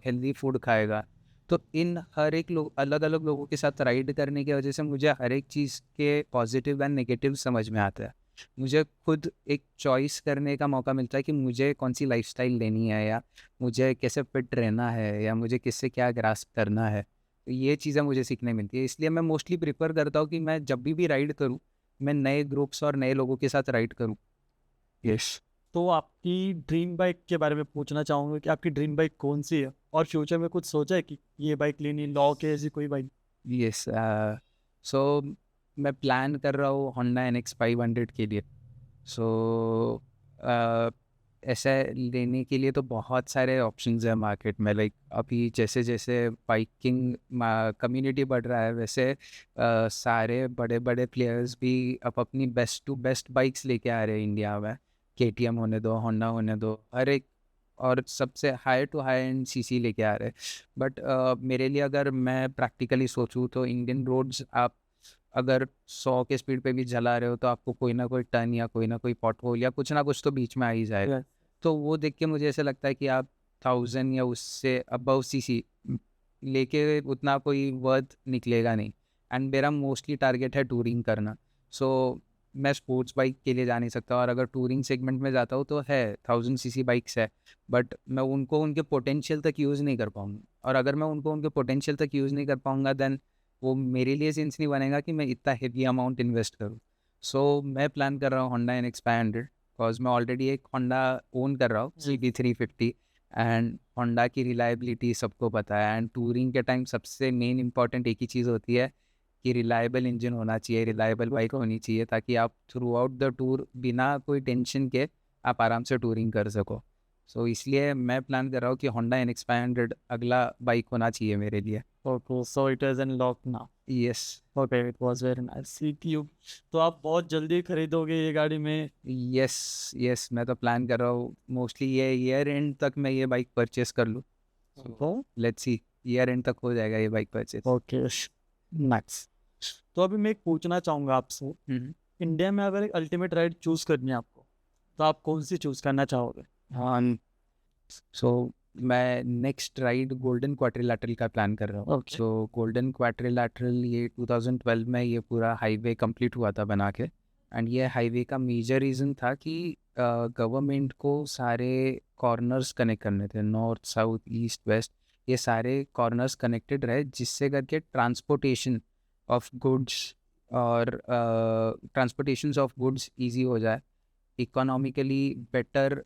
हेल्दी फूड खाएगा। तो इन हर एक लोग अलग अलग लोगों के साथ राइड करने की वजह से मुझे हर एक चीज़ के पॉजिटिव एंड नेगेटिव समझ में आता है। मुझे खुद एक चॉइस करने का मौका मिलता है कि मुझे कौन सी लाइफस्टाइल लेनी है, या मुझे कैसे फिट रहना है, या मुझे किससे क्या ग्रास्प करना है। तो ये चीज़ें मुझे सीखने मिलती है, इसलिए मैं मोस्टली प्रेफर करता हूँ कि मैं जब भी राइड करूँ मैं नए ग्रुप्स और नए लोगों के साथ राइड करूँ। यस। तो आपकी ड्रीम बाइक के बारे में पूछना चाहूँगा कि आपकी ड्रीम बाइक कौन सी है और फ्यूचर में कुछ सोचा है कि ये बाइक लेनी, लॉ के ऐसी कोई बाइक? यस, सो मैं प्लान कर रहा हूँ होंडा NX 500 के लिए। सो ऐसा लेने के लिए तो बहुत सारे ऑप्शंस हैं मार्केट में, लाइक अभी जैसे जैसे बाइकिंग कम्युनिटी बढ़ रहा है वैसे सारे बड़े बड़े प्लेयर्स भी अब अपनी बेस्ट टू बेस्ट बाइक्स लेके आ रहे हैं इंडिया में। KTM होने दो, होंडा होने दो, हर एक, और सबसे high to high and CC लेके आ रहे हैं। बट मेरे लिए अगर मैं प्रैक्टिकली सोचूं तो इंडियन रोड्स आप अगर 100 के स्पीड पे भी चला रहे हो तो आपको कोई ना कोई टर्न या कोई ना कोई पॉटहोल या कुछ ना कुछ तो बीच में आ ही जाएगा। तो वो देख के मुझे ऐसा लगता है कि आप 1000 या उससे अबव CC लेके उतना कोई वर्थ निकलेगा नहीं। एंड मेरा मोस्टली टारगेट है टूरिंग करना। सो मैं स्पोर्ट्स बाइक के लिए जा नहीं सकता, और अगर टूरिंग सेगमेंट में जाता हूँ तो है 1000 CC बाइक्स है, बट मैं उनको उनके पोटेंशियल तक यूज़ नहीं कर पाऊँगा, और अगर मैं उनको उनके पोटेंशियल तक यूज़ नहीं कर पाऊँगा देन वो मेरे लिए सेंस नहीं बनेगा कि मैं इतना हेवी अमाउंट इन्वेस्ट करूँ। सो मैं प्लान कर रहा हूँ होंडा NX 500, बिकॉज मैं ऑलरेडी एक होंडा ओन कर रहा हूँ CB 350, एंड होंडा की रिलायबिलिटी सबको पता है। एंड टूरिंग के टाइम सबसे मेन इंपॉर्टेंट एक ही चीज़ होती है कि रिलायबल इंजन होना चाहिए, रिलायबल बाइक होनी चाहिए, ताकि आप थ्रू आउट द टूर बिना कोई टेंशन के आप आराम से टूरिंग कर सको। सो इसलिए मैं प्लान कर रहा हूँ कि होंडा NX 500 अगला बाइक होना चाहिए मेरे लिए। Okay, so it is in lock now. Yes okay, it was very nice seat you. तो आप बहुत जल्दी खरीदोगे ये गाड़ी में? यस यस, मैं तो प्लान कर रहा हूँ मोस्टली ये ईयर एंड तक मैं ये बाइक परचेस कर लूँ। तो लेट्स सी, ईयर एंड तक हो जाएगा ये बाइक परचेस। Okay, nice. तो अभी मैं एक पूछना चाहूँगा आपसे, इंडिया में अगर एक अल्टीमेट राइड चूज करनी है आपको, तो आप कौन सी चूज करना चाहोगे? हाँ, सो मैं नेक्स्ट राइड गोल्डन क्वाड्रिलैटरल का प्लान कर रहा हूँ। ओके सो गोल्डन क्वाड्रिलैटरल ये 2012 में ये पूरा हाईवे कंप्लीट हुआ था बना के। एंड ये हाईवे का मेजर रीज़न था कि गवर्नमेंट को सारे कॉर्नर्स कनेक्ट करने थे, नॉर्थ साउथ ईस्ट वेस्ट, ये सारे कॉर्नर्स कनेक्टेड रहे, जिससे करके ट्रांसपोर्टेशन ऑफ गुड्स और ट्रांसपोर्टेशन ऑफ गुड्स ईजी हो जाए, इकोनॉमिकली बेटर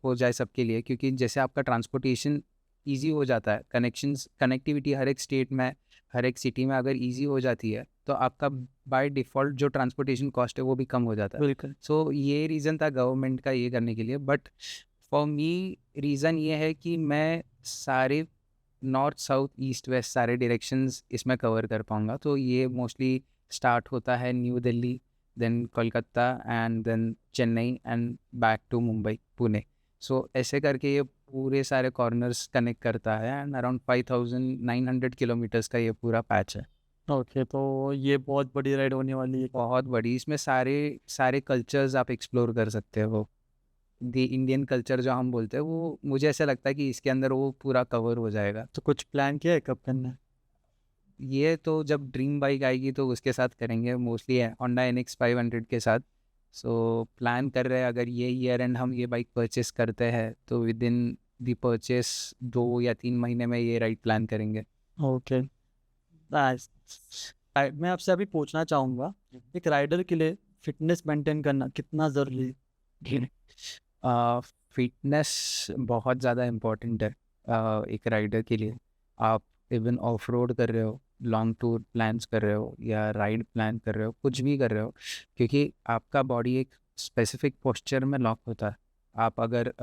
हो जाए सबके लिए। क्योंकि जैसे आपका ट्रांसपोर्टेशन इजी हो जाता है, कनेक्टिविटी हर एक स्टेट में, हर एक सिटी में अगर इजी हो जाती है, तो आपका बाय डिफ़ॉल्ट जो ट्रांसपोर्टेशन कॉस्ट है वो भी कम हो जाता है। बिल्कुल सो ये रीज़न था गवर्नमेंट का ये करने के लिए। बट फॉर मी रीज़न ये है कि मैं सारे नॉर्थ साउथ ईस्ट वेस्ट सारे डायरेक्शंस इसमें कवर कर पाऊँगा। तो ये मोस्टली स्टार्ट होता है New Delhi, then Kolkata and then Chennai and back to Mumbai Pune. So ऐसे करके ये पूरे सारे कॉर्नर्स कनेक्ट करता है एंड अराउंड 5900 किलोमीटर्स का ये पूरा पैच है। ओके तो ये बहुत बड़ी राइड होने वाली है बहुत बड़ी, इसमें सारे सारे कल्चर्स आप एक्सप्लोर कर सकते हो। द इंडियन कल्चर जो हम बोलते हैं, वो मुझे ऐसा लगता है कि इसके अंदर वो पूरा कवर हो जाएगा। तो कुछ प्लान किया है कब करना है ये तो जब ड्रीम बाइक आएगी तो उसके साथ करेंगे, मोस्टली होंडा NX 500 के साथ। सो प्लान कर रहे हैं अगर ये ईयर एंड हम ये बाइक परचेस करते हैं तो विद इन दी परचेस 2 या 3 महीने में ये राइड प्लान करेंगे। ओके नाइस मैं आपसे अभी पूछना चाहूँगा एक राइडर के लिए फिटनेस मेंटेन करना कितना ज़रूरी है फिटनेस बहुत ज़्यादा इम्पोर्टेंट है एक राइडर के लिए। आप इवन ऑफ रोड कर रहे हो, लॉन्ग टूर प्लान्स कर रहे हो या राइड प्लान कर रहे हो, कुछ भी कर रहे हो, क्योंकि आपका बॉडी एक स्पेसिफिक पोस्चर में लॉक होता है। आप अगर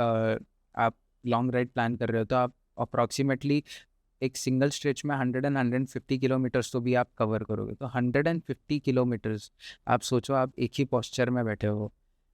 आप लॉन्ग राइड प्लान कर रहे हो तो आप अप्रॉक्सीमेटली एक सिंगल स्ट्रेच में 150 किलोमीटर्स तो भी आप कवर करोगे। तो 150 किलोमीटर्स आप सोचो, आप एक ही पोस्चर में बैठे हो,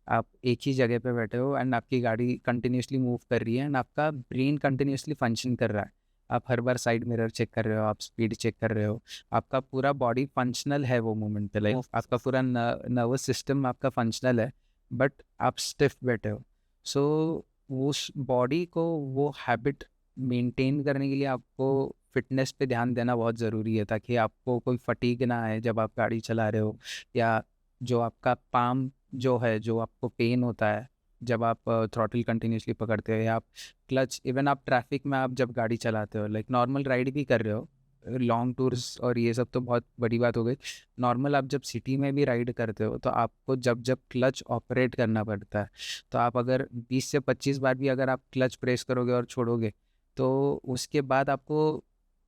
आप एक ही जगह पे बैठे हो एंड आपकी गाड़ी कंटिन्यूसली मूव कर रही है एंड आपका ब्रेन कंटिन्यूसली फंक्शन कर रहा है। आप हर बार साइड मिरर चेक कर रहे हो, आप स्पीड चेक कर रहे हो, आपका पूरा बॉडी फंक्शनल है वो मोमेंट पे। लाइक आपका पूरा नर्वस सिस्टम आपका फंक्शनल है, बट आप स्टिफ बैठे हो। सो उस बॉडी को वो हैबिट मेंटेन करने के लिए आपको फिटनेस पे ध्यान देना बहुत ज़रूरी है, ताकि आपको कोई फटीग ना आए जब आप गाड़ी चला रहे हो, या जो आपका पाम जो है, जो आपको पेन होता है जब आप थ्रॉटल कंटिन्यूसली पकड़ते हो, या आप क्लच, इवन आप ट्रैफिक में आप जब गाड़ी चलाते हो, लाइक नॉर्मल राइड भी कर रहे हो, लॉन्ग टूर्स और ये सब तो बहुत बड़ी बात हो गई। नॉर्मल आप जब सिटी में भी राइड करते हो तो आपको जब जब क्लच ऑपरेट करना पड़ता है, तो आप अगर 20 से 25 बार भी अगर आप क्लच प्रेस करोगे और छोड़ोगे, तो उसके बाद आपको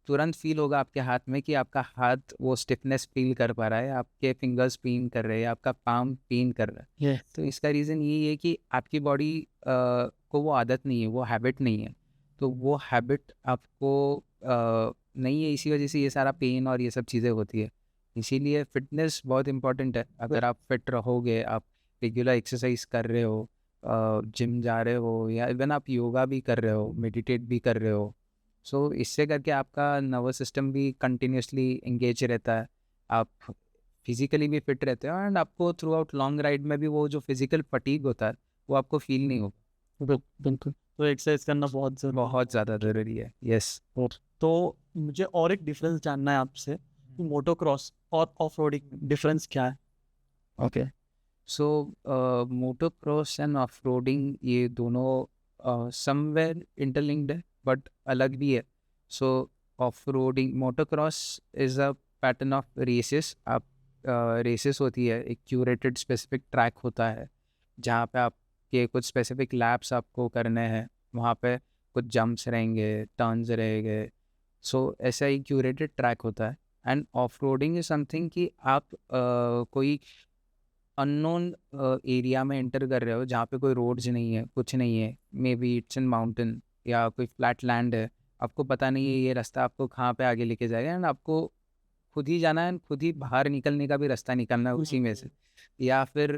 तुरंत फील होगा आपके हाथ में कि आपका हाथ वो स्टिफनेस फील कर पा रहा है, आपके फिंगर्स पेन कर रहे हैं, आपका पाम पेन कर रहा है। ये तो इसका रीज़न यही है कि आपकी बॉडी को वो आदत नहीं है, वो हैबिट नहीं है। तो वो हैबिट आपको नहीं है, इसी वजह से ये सारा पेन और ये सब चीज़ें होती है। इसीलिए फिटनेस बहुत इंपॉर्टेंट है। अगर आप फिट रहोगे, आप रेगुलर एक्सरसाइज कर रहे हो, जिम जा रहे हो, या इवन आप योगा भी कर रहे हो, मेडिटेट भी कर रहे हो, सो इससे करके आपका नर्वस सिस्टम भी कंटिन्यूसली एंगेज रहता है, आप फिजिकली भी फिट रहते हो, एंड आपको थ्रू आउट लॉन्ग राइड में भी वो जो फिजिकल फटीग होता है वो आपको फील नहीं होगा। बिल्कुल तो एक्सरसाइज करना बहुत ज़रूरी बहुत ज़्यादा ज़रूरी है। यस। तो मुझे और एक डिफरेंस जानना है आपसे कि मोटोक्रॉस और ऑफ रोडिंग डिफरेंस क्या है okay. So motocross and off roading ये दोनों समवेयर इंटरलिंक्ड है, बट अलग भी है। So off roading, motocross is a pattern of races. आप रेसेस होती है, एक क्यूरेटेड स्पेसिफिक ट्रैक होता है जहाँ पे आपके कुछ स्पेसिफिक लैप्स आपको करने हैं, वहाँ पे कुछ जंप्स रहेंगे, टर्न्स रहेंगे। सो ऐसा ही क्यूरेटेड ट्रैक होता है। And off roading is something कि आप कोई अननोन एरिया में एंटर कर रहे हो जहाँ पे कोई रोड्स नहीं है, कुछ नहीं है, may be it's in mountain या कोई फ्लैट लैंड है, आपको पता नहीं है ये रास्ता आपको कहाँ पे आगे लेके जाएगा, एंड आपको खुद ही जाना है, खुद ही बाहर निकलने का भी रास्ता निकलना है उसी में से। या फिर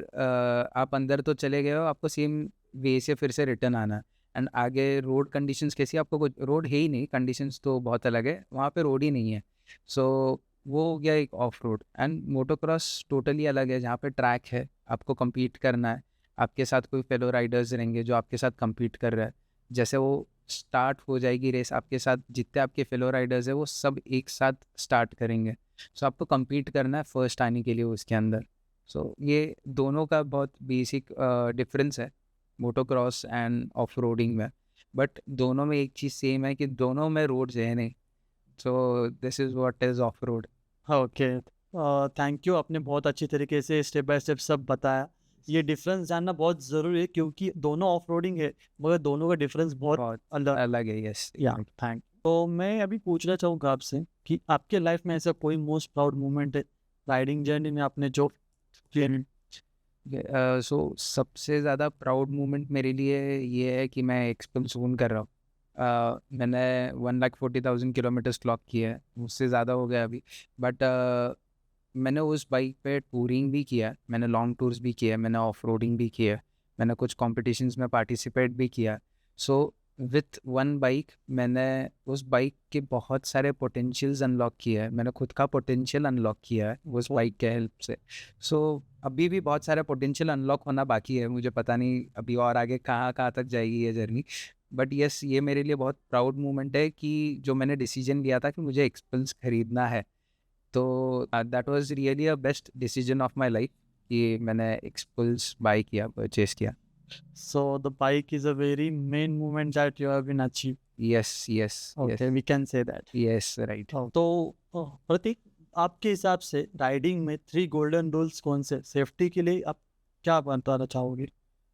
आप अंदर तो चले गए हो, आपको सेम वे से फिर से रिटर्न आना है। एंड आगे रोड कंडीशंस कैसी, आपको कुछ रोड है ही नहीं, कंडीशंस तो बहुत अलग है, वहाँ पे रोड ही नहीं है। सो वो हो गया एक of road. And motocross totally अलग है, जहाँ पे ट्रैक है, आपको compete करना है, आपके साथ कोई फेलो राइडर्स रहेंगे जो आपके साथ compete कर रहा है, जैसे वो स्टार्ट हो जाएगी रेस, आपके साथ जितने आपके फेलो राइडर्स है वो सब एक साथ स्टार्ट करेंगे। सो आपको compete करना है फर्स्ट आने के लिए उसके अंदर। सो ये दोनों का बहुत बेसिक डिफरेंस है मोटोक्रॉस एंड ऑफ रोडिंग में। बट दोनों में एक चीज़ सेम है कि दोनों में रोड्स है नहीं। सो this is what is of road. Okay, thank you, आपने बहुत अच्छी तरीके से स्टेप बाय स्टेप सब बताया। ये डिफरेंस जानना बहुत ज़रूरी है क्योंकि दोनों ऑफ रोडिंग है, मगर दोनों का डिफरेंस बहुत बहुत अलग। अलग है, यस। या थैंक, तो मैं अभी पूछना चाहूँगा आपसे कि आपके लाइफ में ऐसा कोई मोस्ट प्राउड मोमेंट है राइडिंग जर्नी में आपने जो सो सबसे ज़्यादा प्राउड मोमेंट मेरे लिए ये है कि मैं एक्सपल्स ओन कर रहा हूँ। मैंने 1,40,000 किलोमीटर्स क्लॉक किया है, उससे ज़्यादा हो गया अभी। बट मैंने उस बाइक पे टूरिंग भी किया है, मैंने लॉन्ग टूर्स भी किया है, मैंने ऑफ रोडिंग भी किया है, मैंने कुछ कॉम्पिटिशन्स में पार्टिसिपेट भी किया। सो विथ वन बाइक मैंने उस बाइक के बहुत सारे पोटेंशियल्स अनलॉक किया है, मैंने खुद का पोटेंशियल अनलॉक किया है उस बाइक के हेल्प से। सो अभी भी बहुत सारा पोटेंशियल अनलॉक होना बाकी है, मुझे पता नहीं अभी और आगे कहाँ कहाँ तक जाएगी ये जर्नी। बट यस, ये मेरे लिए बहुत प्राउड मोमेंट है कि जो मैंने डिसीजन लिया था कि मुझे एक्सपल्स खरीदना है, तो that was really a best decision of my life कि मैंने एक्सपल्स बाय किया, परचेज किया। So the bike is a very main movement that you have been achieved. Yes yes Okay, we can say that. Yes right. तो प्रतीक, आपके हिसाब से riding में 3 golden rules कौन से सेफ्टी के लिए आप क्या बताना चाहोगे?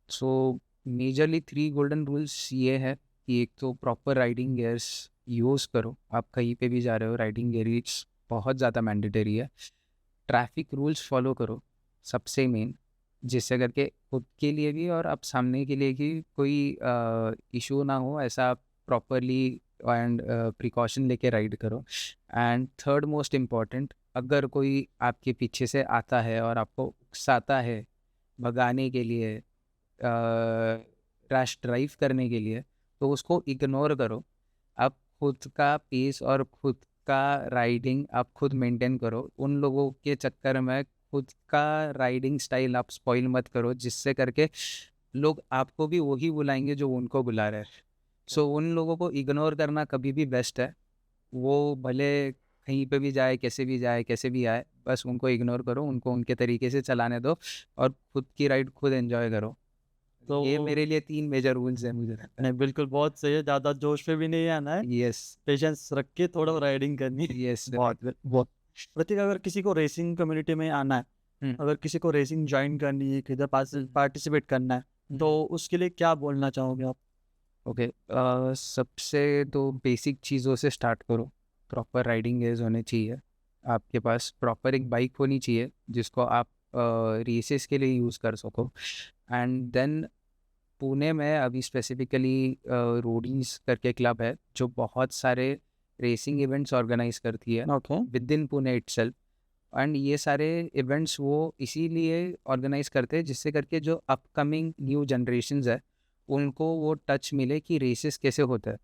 सो मेजरली 3 गोल्डन रूल्स ये है कि एक तो प्रॉपर राइडिंग गियर्स यूज़ करो, आप कहीं पे भी जा रहे हो राइडिंग गियर्स बहुत ज़्यादा मैंडेटरी है। ट्रैफिक रूल्स फॉलो करो, सबसे मेन, जिससे करके खुद के लिए भी और आप सामने के लिए भी कोई इशू ना हो, ऐसा प्रॉपरली एंड प्रिकॉशन लेके राइड करो। एंड थर्ड मोस्ट इम्पॉर्टेंट, अगर कोई आपके पीछे से आता है और आपको उकसाता है भगाने के लिए, रैश ड्राइव करने के लिए, तो उसको इग्नोर करो। आप खुद का पेस और खुद का राइडिंग आप खुद मेंटेन करो। उन लोगों के चक्कर में खुद का राइडिंग स्टाइल आप स्पॉइल मत करो, जिससे करके लोग आपको भी वही बुलाएंगे जो उनको बुला रहे हैं। सो उन लोगों को इग्नोर करना कभी भी बेस्ट है। वो भले कहीं पे भी जाए, कैसे भी जाए, कैसे भी आए, बस उनको इग्नोर करो, उनको उनके तरीके से चलाने दो और खुद की राइड खुद एंजॉय करो। तो ये मेरे लिए 3 मेजर रूल्स हैं, मुझे लगता है। नहीं, बिल्कुल बहुत सही है, ज़्यादा जोश पे भी नहीं आना है, यस पेशेंस रख के थोड़ा राइडिंग करनी है। यस बहुत प्रतीक, अगर किसी को रेसिंग कम्युनिटी में आना है, अगर किसी को रेसिंग ज्वाइन करनी है, किधर पार्टिसिपेट करना है, तो उसके लिए क्या बोलना चाहोगे आप? ओके, सबसे तो बेसिक चीज़ों से स्टार्ट करो। प्रॉपर राइडिंग गेयर्स होने चाहिए आपके पास, प्रॉपर एक बाइक होनी चाहिए जिसको आप रेसेस के लिए यूज़ कर सको। एंड देन पुणे में अभी स्पेसिफिकली रोडीज करके क्लब है जो बहुत सारे रेसिंग इवेंट्स ऑर्गेनाइज करती है okay, with in Pune itself. And ये सारे इवेंट्स वो इसीलिए ऑर्गेनाइज करते हैं जिससे करके जो अपकमिंग न्यू जनरेशन्स है उनको वो टच मिले कि रेसेस कैसे होता है।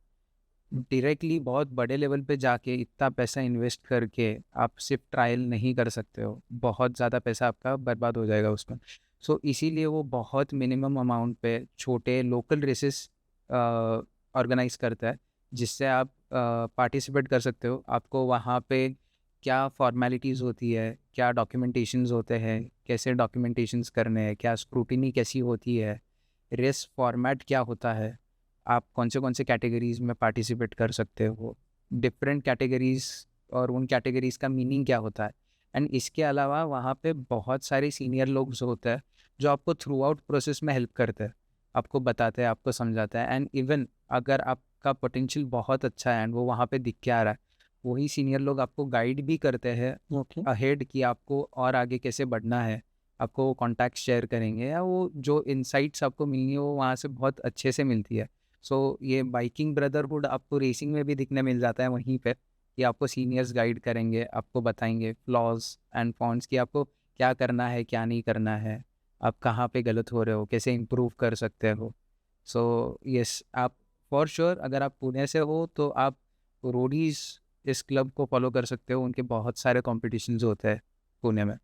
डायरेक्टली बहुत बड़े लेवल पे जाके इतना पैसा इन्वेस्ट करके आप सिर्फ ट्रायल नहीं कर सकते हो, बहुत ज़्यादा पैसा आपका बर्बाद हो जाएगा उसमें। सो इसीलिए वो बहुत मिनिमम अमाउंट पे छोटे लोकल रेसेस ऑर्गेनाइज करता है जिससे आप पार्टिसिपेट कर सकते हो। आपको वहाँ पे क्या फॉर्मेलिटीज़ होती है, क्या डॉक्यूमेंटेशंस होते हैं, कैसे डॉक्यूमेंटेशंस करने हैं, क्या स्क्रूटिनी कैसी होती है, रेस फॉर्मेट क्या होता है, आप कौन से कैटेगरीज़ में पार्टिसिपेट कर सकते हो, डिफरेंट कैटेगरीज़ और उन कैटेगरीज़ का मीनिंग क्या होता है। एंड इसके अलावा वहाँ पे बहुत सारे सीनियर लोग जो होते हैं जो आपको थ्रू आउट प्रोसेस में हेल्प करते हैं, आपको बताते हैं, आपको समझाता है। एंड इवन अगर आपका पोटेंशियल बहुत अच्छा है एंड वो वहाँ पे दिख के आ रहा है, वही सीनियर लोग आपको गाइड भी करते हैं ओके, अहेड कि आपको और आगे कैसे बढ़ना है। आपको कॉन्टैक्ट शेयर करेंगे या वो जो इनसाइट्स आपको मिलेंगे वो वहाँ से बहुत अच्छे से मिलती है। सो ये बाइकिंग ब्रदरहुड आपको रेसिंग में भी दिखने मिल जाता है वहीं पे, कि आपको सीनियर्स गाइड करेंगे, आपको बताएंगे फ्लॉज एंड पॉइंट्स कि आपको क्या करना है, क्या नहीं करना है, आप कहाँ पे गलत हो रहे हो, कैसे इम्प्रूव कर सकते हो। सो यस, आप फॉर श्योर अगर आप पुणे से हो तो आप रोडीज इस क्लब को फॉलो कर सकते हो, उनके बहुत सारे कॉम्पिटिशन्स होते हैं पुणे में।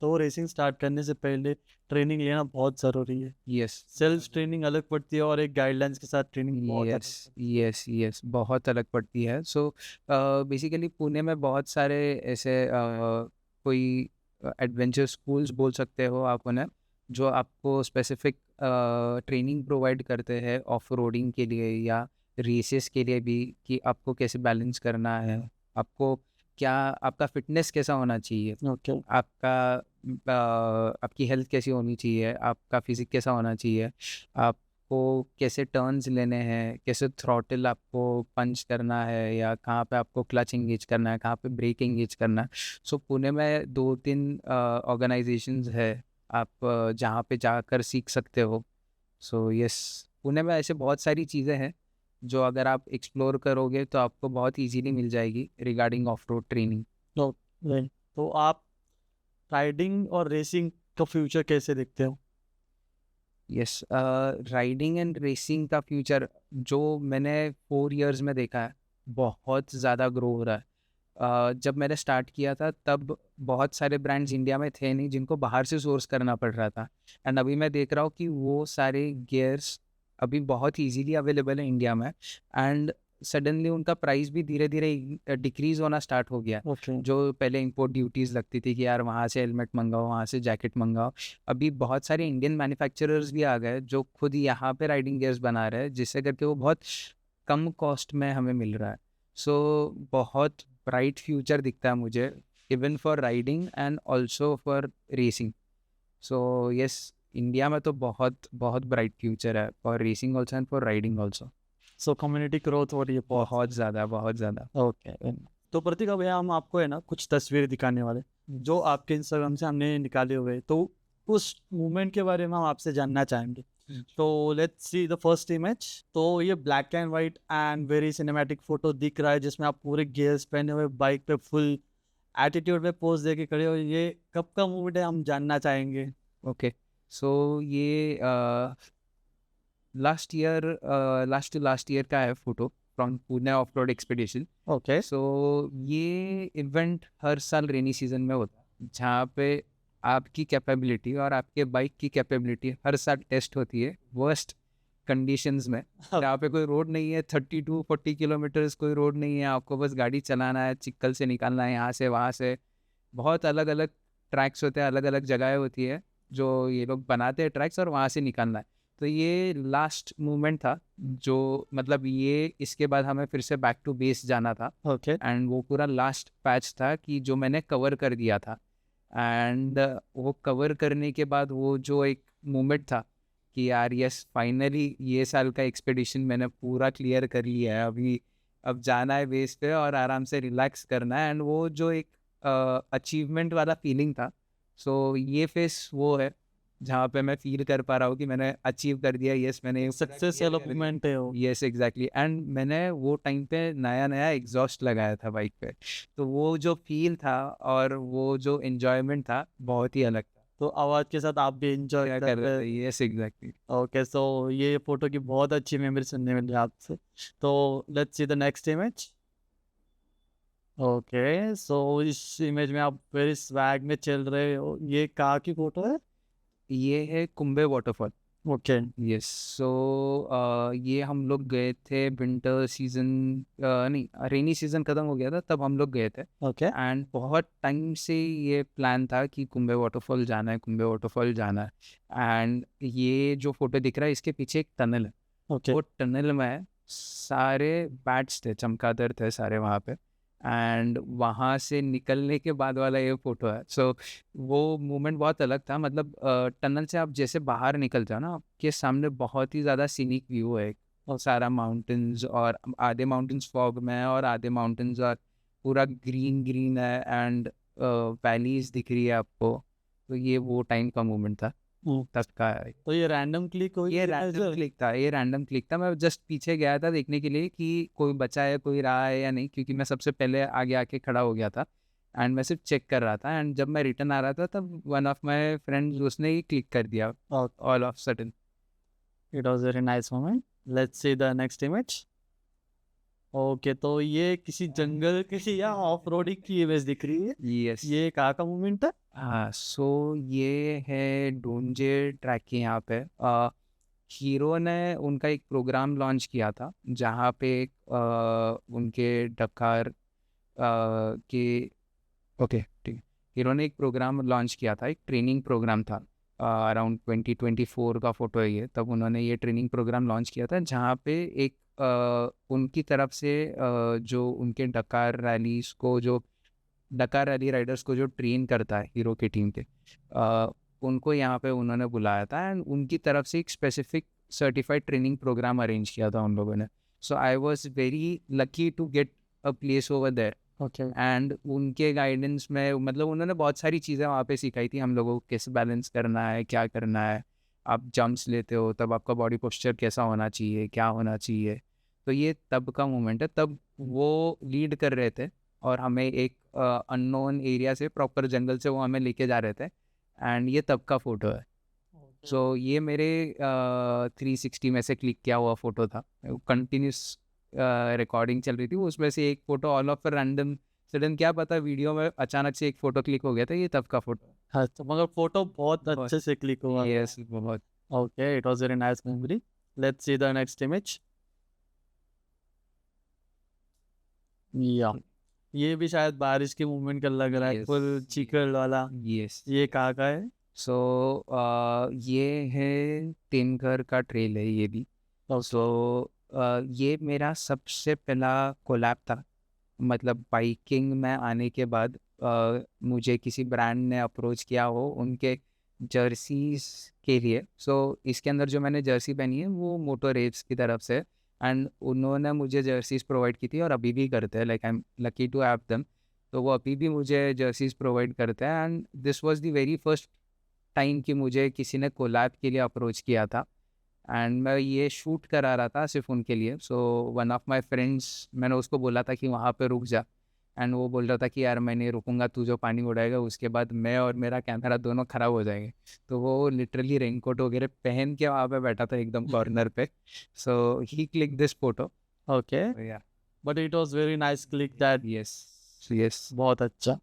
तो रेसिंग स्टार्ट करने से पहले ट्रेनिंग लेना बहुत ज़रूरी है। यस सेल्फ ट्रेनिंग अलग पड़ती है और एक गाइडलाइंस के साथ ट्रेनिंग बहुत अलग यस पड़ती है। यस यस बहुत अलग पड़ती है। सो बेसिकली पुणे में बहुत सारे ऐसे कोई एडवेंचर स्कूल्स बोल सकते हो आप उन्हें, जो आपको स्पेसिफिक ट्रेनिंग प्रोवाइड करते हैं ऑफ रोडिंग के लिए या रेसेस के लिए भी, कि आपको कैसे बैलेंस करना है, आपको क्या, आपका फिटनेस कैसा होना चाहिए, ओके। आपका आपकी हेल्थ कैसी होनी चाहिए, आपका फिजिक कैसा होना चाहिए, आपको कैसे टर्न्स लेने हैं, कैसे थ्रॉटल आपको पंच करना है, या कहाँ पे आपको क्लच एंगेज करना है, कहाँ पे ब्रेक एंगेज करना है। सो पुणे में 2-3 ऑर्गेनाइजेशंस है, आप जहाँ पे जाकर सीख सकते हो। सो यस, पुणे में ऐसे बहुत सारी चीज़ें हैं जो अगर आप एक्सप्लोर करोगे तो आपको बहुत इजीली मिल जाएगी रिगार्डिंग ऑफ रोड ट्रेनिंग। तो राइट, तो आप राइडिंग और रेसिंग का फ्यूचर कैसे देखते हो? यस, राइडिंग एंड रेसिंग का फ्यूचर जो मैंने 4 इयर्स में देखा है, बहुत ज़्यादा ग्रो हो रहा है। जब मैंने स्टार्ट किया था तब बहुत सारे ब्रांड्स इंडिया में थे नहीं जिनको बाहर से सोर्स करना पड़ रहा था, एंड अभी मैं देख रहा हूँ कि वो सारे गियर्स अभी बहुत इजीली अवेलेबल है इंडिया में, एंड सडनली उनका प्राइस भी धीरे धीरे डिक्रीज होना स्टार्ट हो गया। ओके। जो पहले इंपोर्ट ड्यूटीज़ लगती थी कि यार वहाँ से हेलमेट मंगाओ, वहाँ से जैकेट मंगाओ, अभी बहुत सारे इंडियन मैन्युफैक्चरर्स भी आ गए जो खुद यहाँ पे राइडिंग गियर्स बना रहे हैं, जिससे करके वो बहुत कम कॉस्ट में हमें मिल रहा है। सो बहुत ब्राइट फ्यूचर दिखता है मुझे, even for riding and also for racing. So yes, India में तो बहुत बहुत ब्राइट फ्यूचर है for racing also and for riding also. So community growth हो रही है बहुत ज़्यादा, बहुत ज़्यादा। ओके। तो प्रतीक, अब यहाँ हम आपको है ना कुछ तस्वीरें दिखाने वाले जो आपके इंस्टाग्राम से हमने निकाले हुए हैं, तो उस मूवमेंट के बारे में हम आपसे जानना चाहेंगे। तो let's see the first image. तो ये black and white and very cinematic photo दिख रहा है जिसमें आप पूरे गियर्स पहने हुए बाइक पे फुल एटीट्यूड में पोज दे के खड़े हो। ये कब का मूवमेंट है हम जानना चाहेंगे। ओके, सो ये लास्ट ईयर, लास्ट ईयर का है photo from Pune off road expedition. Okay. So ये इवेंट हर साल रेनी सीजन में होता है, जहाँ पे आपकी कैपेबिलिटी और आपके बाइक की कैपेबिलिटी हर साल टेस्ट होती है वर्स्ट कंडीशंस में, जहाँ पे कोई रोड नहीं है, 30 to 40 किलोमीटर्स कोई रोड नहीं है, आपको बस गाड़ी चलाना है, चिक्कल से निकालना है, यहाँ से वहाँ से। बहुत अलग अलग ट्रैक्स होते हैं, अलग अलग जगहें होती है जो ये लोग बनाते हैं ट्रैक्स, और वहाँ से निकालना है। तो ये लास्ट मूवमेंट था, जो मतलब ये इसके बाद हमें फिर से बैक टू बेस जाना था, ओके। एंड वो पूरा लास्ट पैच था कि जो मैंने कवर कर दिया था। एंड वो कवर करने के बाद वो जो एक मोमेंट था कि यार यस, फाइनली ये साल का एक्सपेडिशन मैंने पूरा क्लियर कर लिया है, अभी अब जाना है बेस पे और आराम से रिलैक्स करना है, एंड वो जो एक अचीवमेंट वाला फीलिंग था। सो ये फेस वो है जहाँ पे मैं फील कर पा रहा हूँ कि मैंने अचीव कर दिया, यस मैंने सक्सेस एलिमेंट है वो। यस एग्जैक्टली, एंड मैंने वो टाइम पे नया नया एग्जॉस्ट लगाया था बाइक पे, तो वो जो फील था और वो जो एंजॉयमेंट था बहुत ही अलग था। तो आवाज के साथ आप भी एंजॉय क्या कर कर रहे रहे थे, यस एग्जैक्टली। ओके। सो ये फोटो की बहुत अच्छी मेमोरी सुनने मिली आपसे। तो let's see the next image. Okay, so इस इमेज में आप वेरी स्वैग में चल रहे हो। ये कहाँ की फोटो है? ये है कुंबे वाटरफॉल। ओके। यस, सो ये हम लोग गए थे विंटर सीजन, नहीं रेनी सीजन ख़त्म हो गया था तब हम लोग गए थे, ओके। एंड बहुत टाइम से ये प्लान था कि कुंबे वाटरफॉल जाना है, कुंबे वाटरफॉल जाना है। एंड ये जो फोटो दिख रहा है इसके पीछे एक टनल है, ओके। वो टनल में सारे बैट्स थे, चमगादड़ थे सारे वहाँ पे, एंड वहाँ से निकलने के बाद वाला ये फोटो है। सो वो मोमेंट बहुत अलग था, मतलब टनल से आप जैसे बाहर निकलते हो ना, आपके सामने बहुत ही ज़्यादा सीनिक व्यू है, और सारा माउंटेन्स, और आधे माउंटेन्स फॉग में है और आधे माउंटेन्स और पूरा ग्रीन ग्रीन है, एंड वैलीज दिख रही है आपको। तो ये वो टाइम का मोमेंट था तब का। तो ये रैंडम क्लिक हुई ये थी रैंडम नजर? क्लिक था, ये रैंडम क्लिक था। मैं जस्ट पीछे गया था देखने के लिए कि कोई बचा है, कोई रहा है या नहीं, क्योंकि मैं सबसे पहले आगे आके खड़ा हो गया था, एंड मैं सिर्फ चेक कर रहा था, एंड जब मैं रिटर्न आ रहा था तब वन ऑफ माय फ्रेंड्स उसने ही क्लिक कर दिया all of sudden. It was very nice moment. Let's see the next image. Okay, तो ये किसी जंगल की या ऑफ रोडिंग की इमेज दिख रही है? यस। ये कहाँ का मूवमेंट था? हाँ, सो ये है डोंजे ट्रैक के यहाँ पे हीरो ने उनका एक प्रोग्राम लॉन्च किया था जहाँ पे उनके डकार के ओके ठीक है। हीरो ने एक प्रोग्राम लॉन्च किया था, एक ट्रेनिंग प्रोग्राम था। अराउंड 2024 का फोटो है ये। तब उन्होंने ये ट्रेनिंग प्रोग्राम लॉन्च किया था जहाँ पे एक उनकी तरफ से जो उनके डकार रैलीज को जो डकार रैली राइडर्स को जो ट्रेन करता है हीरो की टीम के उनको यहाँ पे उन्होंने बुलाया था एंड उनकी तरफ से एक specific certified training programme arrange किया था उन लोगों ने। So I was very lucky to get a place over there okay. And उनके गाइडेंस में मतलब उन्होंने बहुत सारी चीज़ें वहाँ पे सिखाई थी हम लोगों को, कैसे बैलेंस करना है, क्या करना है, आप जंप्स लेते हो तब आपका बॉडी पोस्चर कैसा होना चाहिए, क्या होना चाहिए। तो ये तब का मोमेंट है, तब वो लीड कर रहे थे और हमें एक अननोन एरिया से प्रॉपर जंगल से वो हमें लेके जा रहे थे एंड ये तब का फ़ोटो है। सो ये मेरे 360 में से क्लिक किया हुआ फ़ोटो था, कंटिन्यूस रिकॉर्डिंग चल रही थी, उसमें से एक photo all of random sudden क्या पता वीडियो में अचानक से एक फ़ोटो क्लिक हो गया था, ये तब का फ़ोटो। हाँ, तो मगर फोटो बहुत बहुत अच्छे से क्लिक हुआ था। यस बहुत। Okay, it was very nice memory. Let's see the next image. या ये भी शायद बारिश के मूवमेंट का लग रहा है, Yes. फुल चीकल वाला। यस। ये कहाँ का है? सो ये है टेनकर का ट्रेल है ये भी। सो ये मेरा सबसे पहला कोलैब था, मतलब बाइकिंग में आने के बाद मुझे किसी ब्रांड ने अप्रोच किया हो उनके जर्सीज के लिए। सो इसके अंदर जो मैंने जर्सी पहनी है वो मोटो रेव्स की तरफ से एंड उन्होंने मुझे जर्सीज प्रोवाइड की थी और अभी भी करते हैं, like I am lucky to have them. तो वो अभी भी मुझे जर्सीज प्रोवाइड करते हैं and this was the very first time कि मुझे किसी ने कोलैब के लिए अप्रोच किया था एंड मैं ये शूट करा रहा था सिर्फ उनके लिए। So one of my friends, मैंने उसको बोला था कि वहाँ पे रुक जा एंड वो बोल रहा था कि यार मैं नहीं रुकूंगा, तू जो पानी उड़ाएगा उसके बाद मैं और मेरा कैमरा दोनों ख़राब हो जाएंगे। तो वो लिटरली रेनकोट वगैरह पहन के वहाँ पे बैठा था एकदम कॉर्नर पे। सो ही क्लिक दिस फोटो। ओके, या but it was very nice click that. Yes yes. बहुत अच्छा।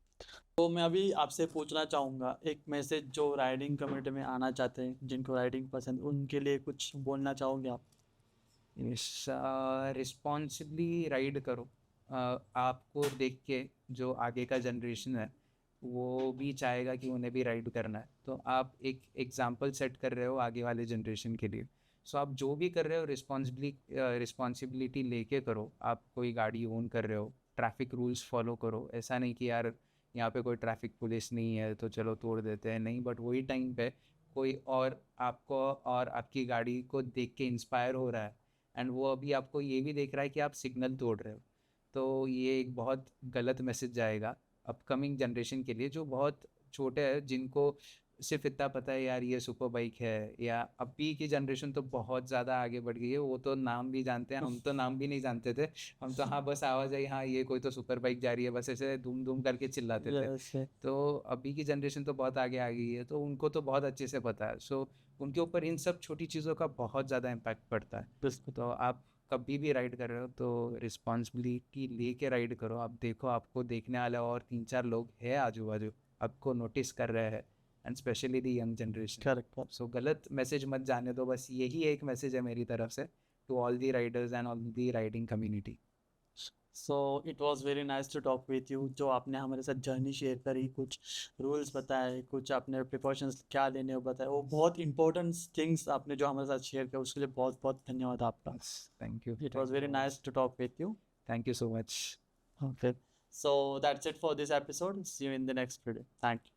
तो मैं अभी आपसे पूछना चाहूँगा एक मैसेज जो राइडिंग कम्युनिटी में आना चाहते हैं, जिनको राइडिंग पसंद, उनके लिए कुछ बोलना चाहोगे आप? रिस्पॉन्सिबली राइड करो। आपको देख के जो आगे का जनरेशन है वो भी चाहेगा कि उन्हें भी राइड करना है, तो आप एक एग्जाम्पल सेट कर रहे हो आगे वाले जनरेशन के लिए। सो आप जो भी कर रहे हो रिस्पॉन्सिबिलिटी लेके करो। आप कोई गाड़ी ओन कर रहे हो, ट्रैफिक रूल्स फॉलो करो। ऐसा नहीं कि यार यहाँ पे कोई ट्रैफिक पुलिस नहीं है तो चलो तोड़ देते हैं, नहीं, बट वही टाइम पे कोई और आपको और आपकी गाड़ी को देख के इंस्पायर हो रहा है एंड वो अभी आपको ये भी देख रहा है कि आप सिग्नल तोड़ रहे हो, तो ये एक बहुत गलत मैसेज जाएगा अपकमिंग जनरेशन के लिए जो बहुत छोटे हैं, जिनको सिर्फ इतना पता है यार ये सुपर बाइक है। या अभी की जनरेशन तो बहुत ज़्यादा आगे बढ़ गई है, वो तो नाम भी जानते हैं, हम तो नाम भी नहीं जानते थे। हम तो हाँ बस आवाज़ आई, हाँ ये कोई तो सुपर बाइक जा रही है, बस ऐसे धूम धूम करके चिल्लाते थे। Yes, तो अभी की जनरेशन तो बहुत आगे आ गई है, तो उनको तो बहुत अच्छे से पता है। सो उनके ऊपर इन सब छोटी चीज़ों का बहुत ज़्यादा इम्पैक्ट पड़ता है। बिल्कुल। तो आप कभी भी राइड कर रहे हो तो रिस्पॉन्सिबिलिटी लेके राइड करो। आप देखो आपको देखने वाले और 3-4 लोग हैं आजू बाजू, आपको नोटिस कर रहे हैं and specially the young generation. Correct. So गलत मैसेज मत जाने दो, बस यही एक मैसेज है मेरी तरफ से to all the riders and all the riding community. So it was very nice to talk with you, जो आपने हमारे साथ जर्नी शेयर करी, कुछ रूल्स बताए, कुछ आपने प्रिकॉशंस क्या लेने हो बताए, वो बहुत इंपॉर्टेंट थिंग्स आपने जो हमारे साथ शेयर किया, उसके लिए बहुत बहुत धन्यवाद आपका। Thank you. It was very nice to talk with you. Thank you so much. Okay, so that's it for this episode. See you in the next video. Thank you.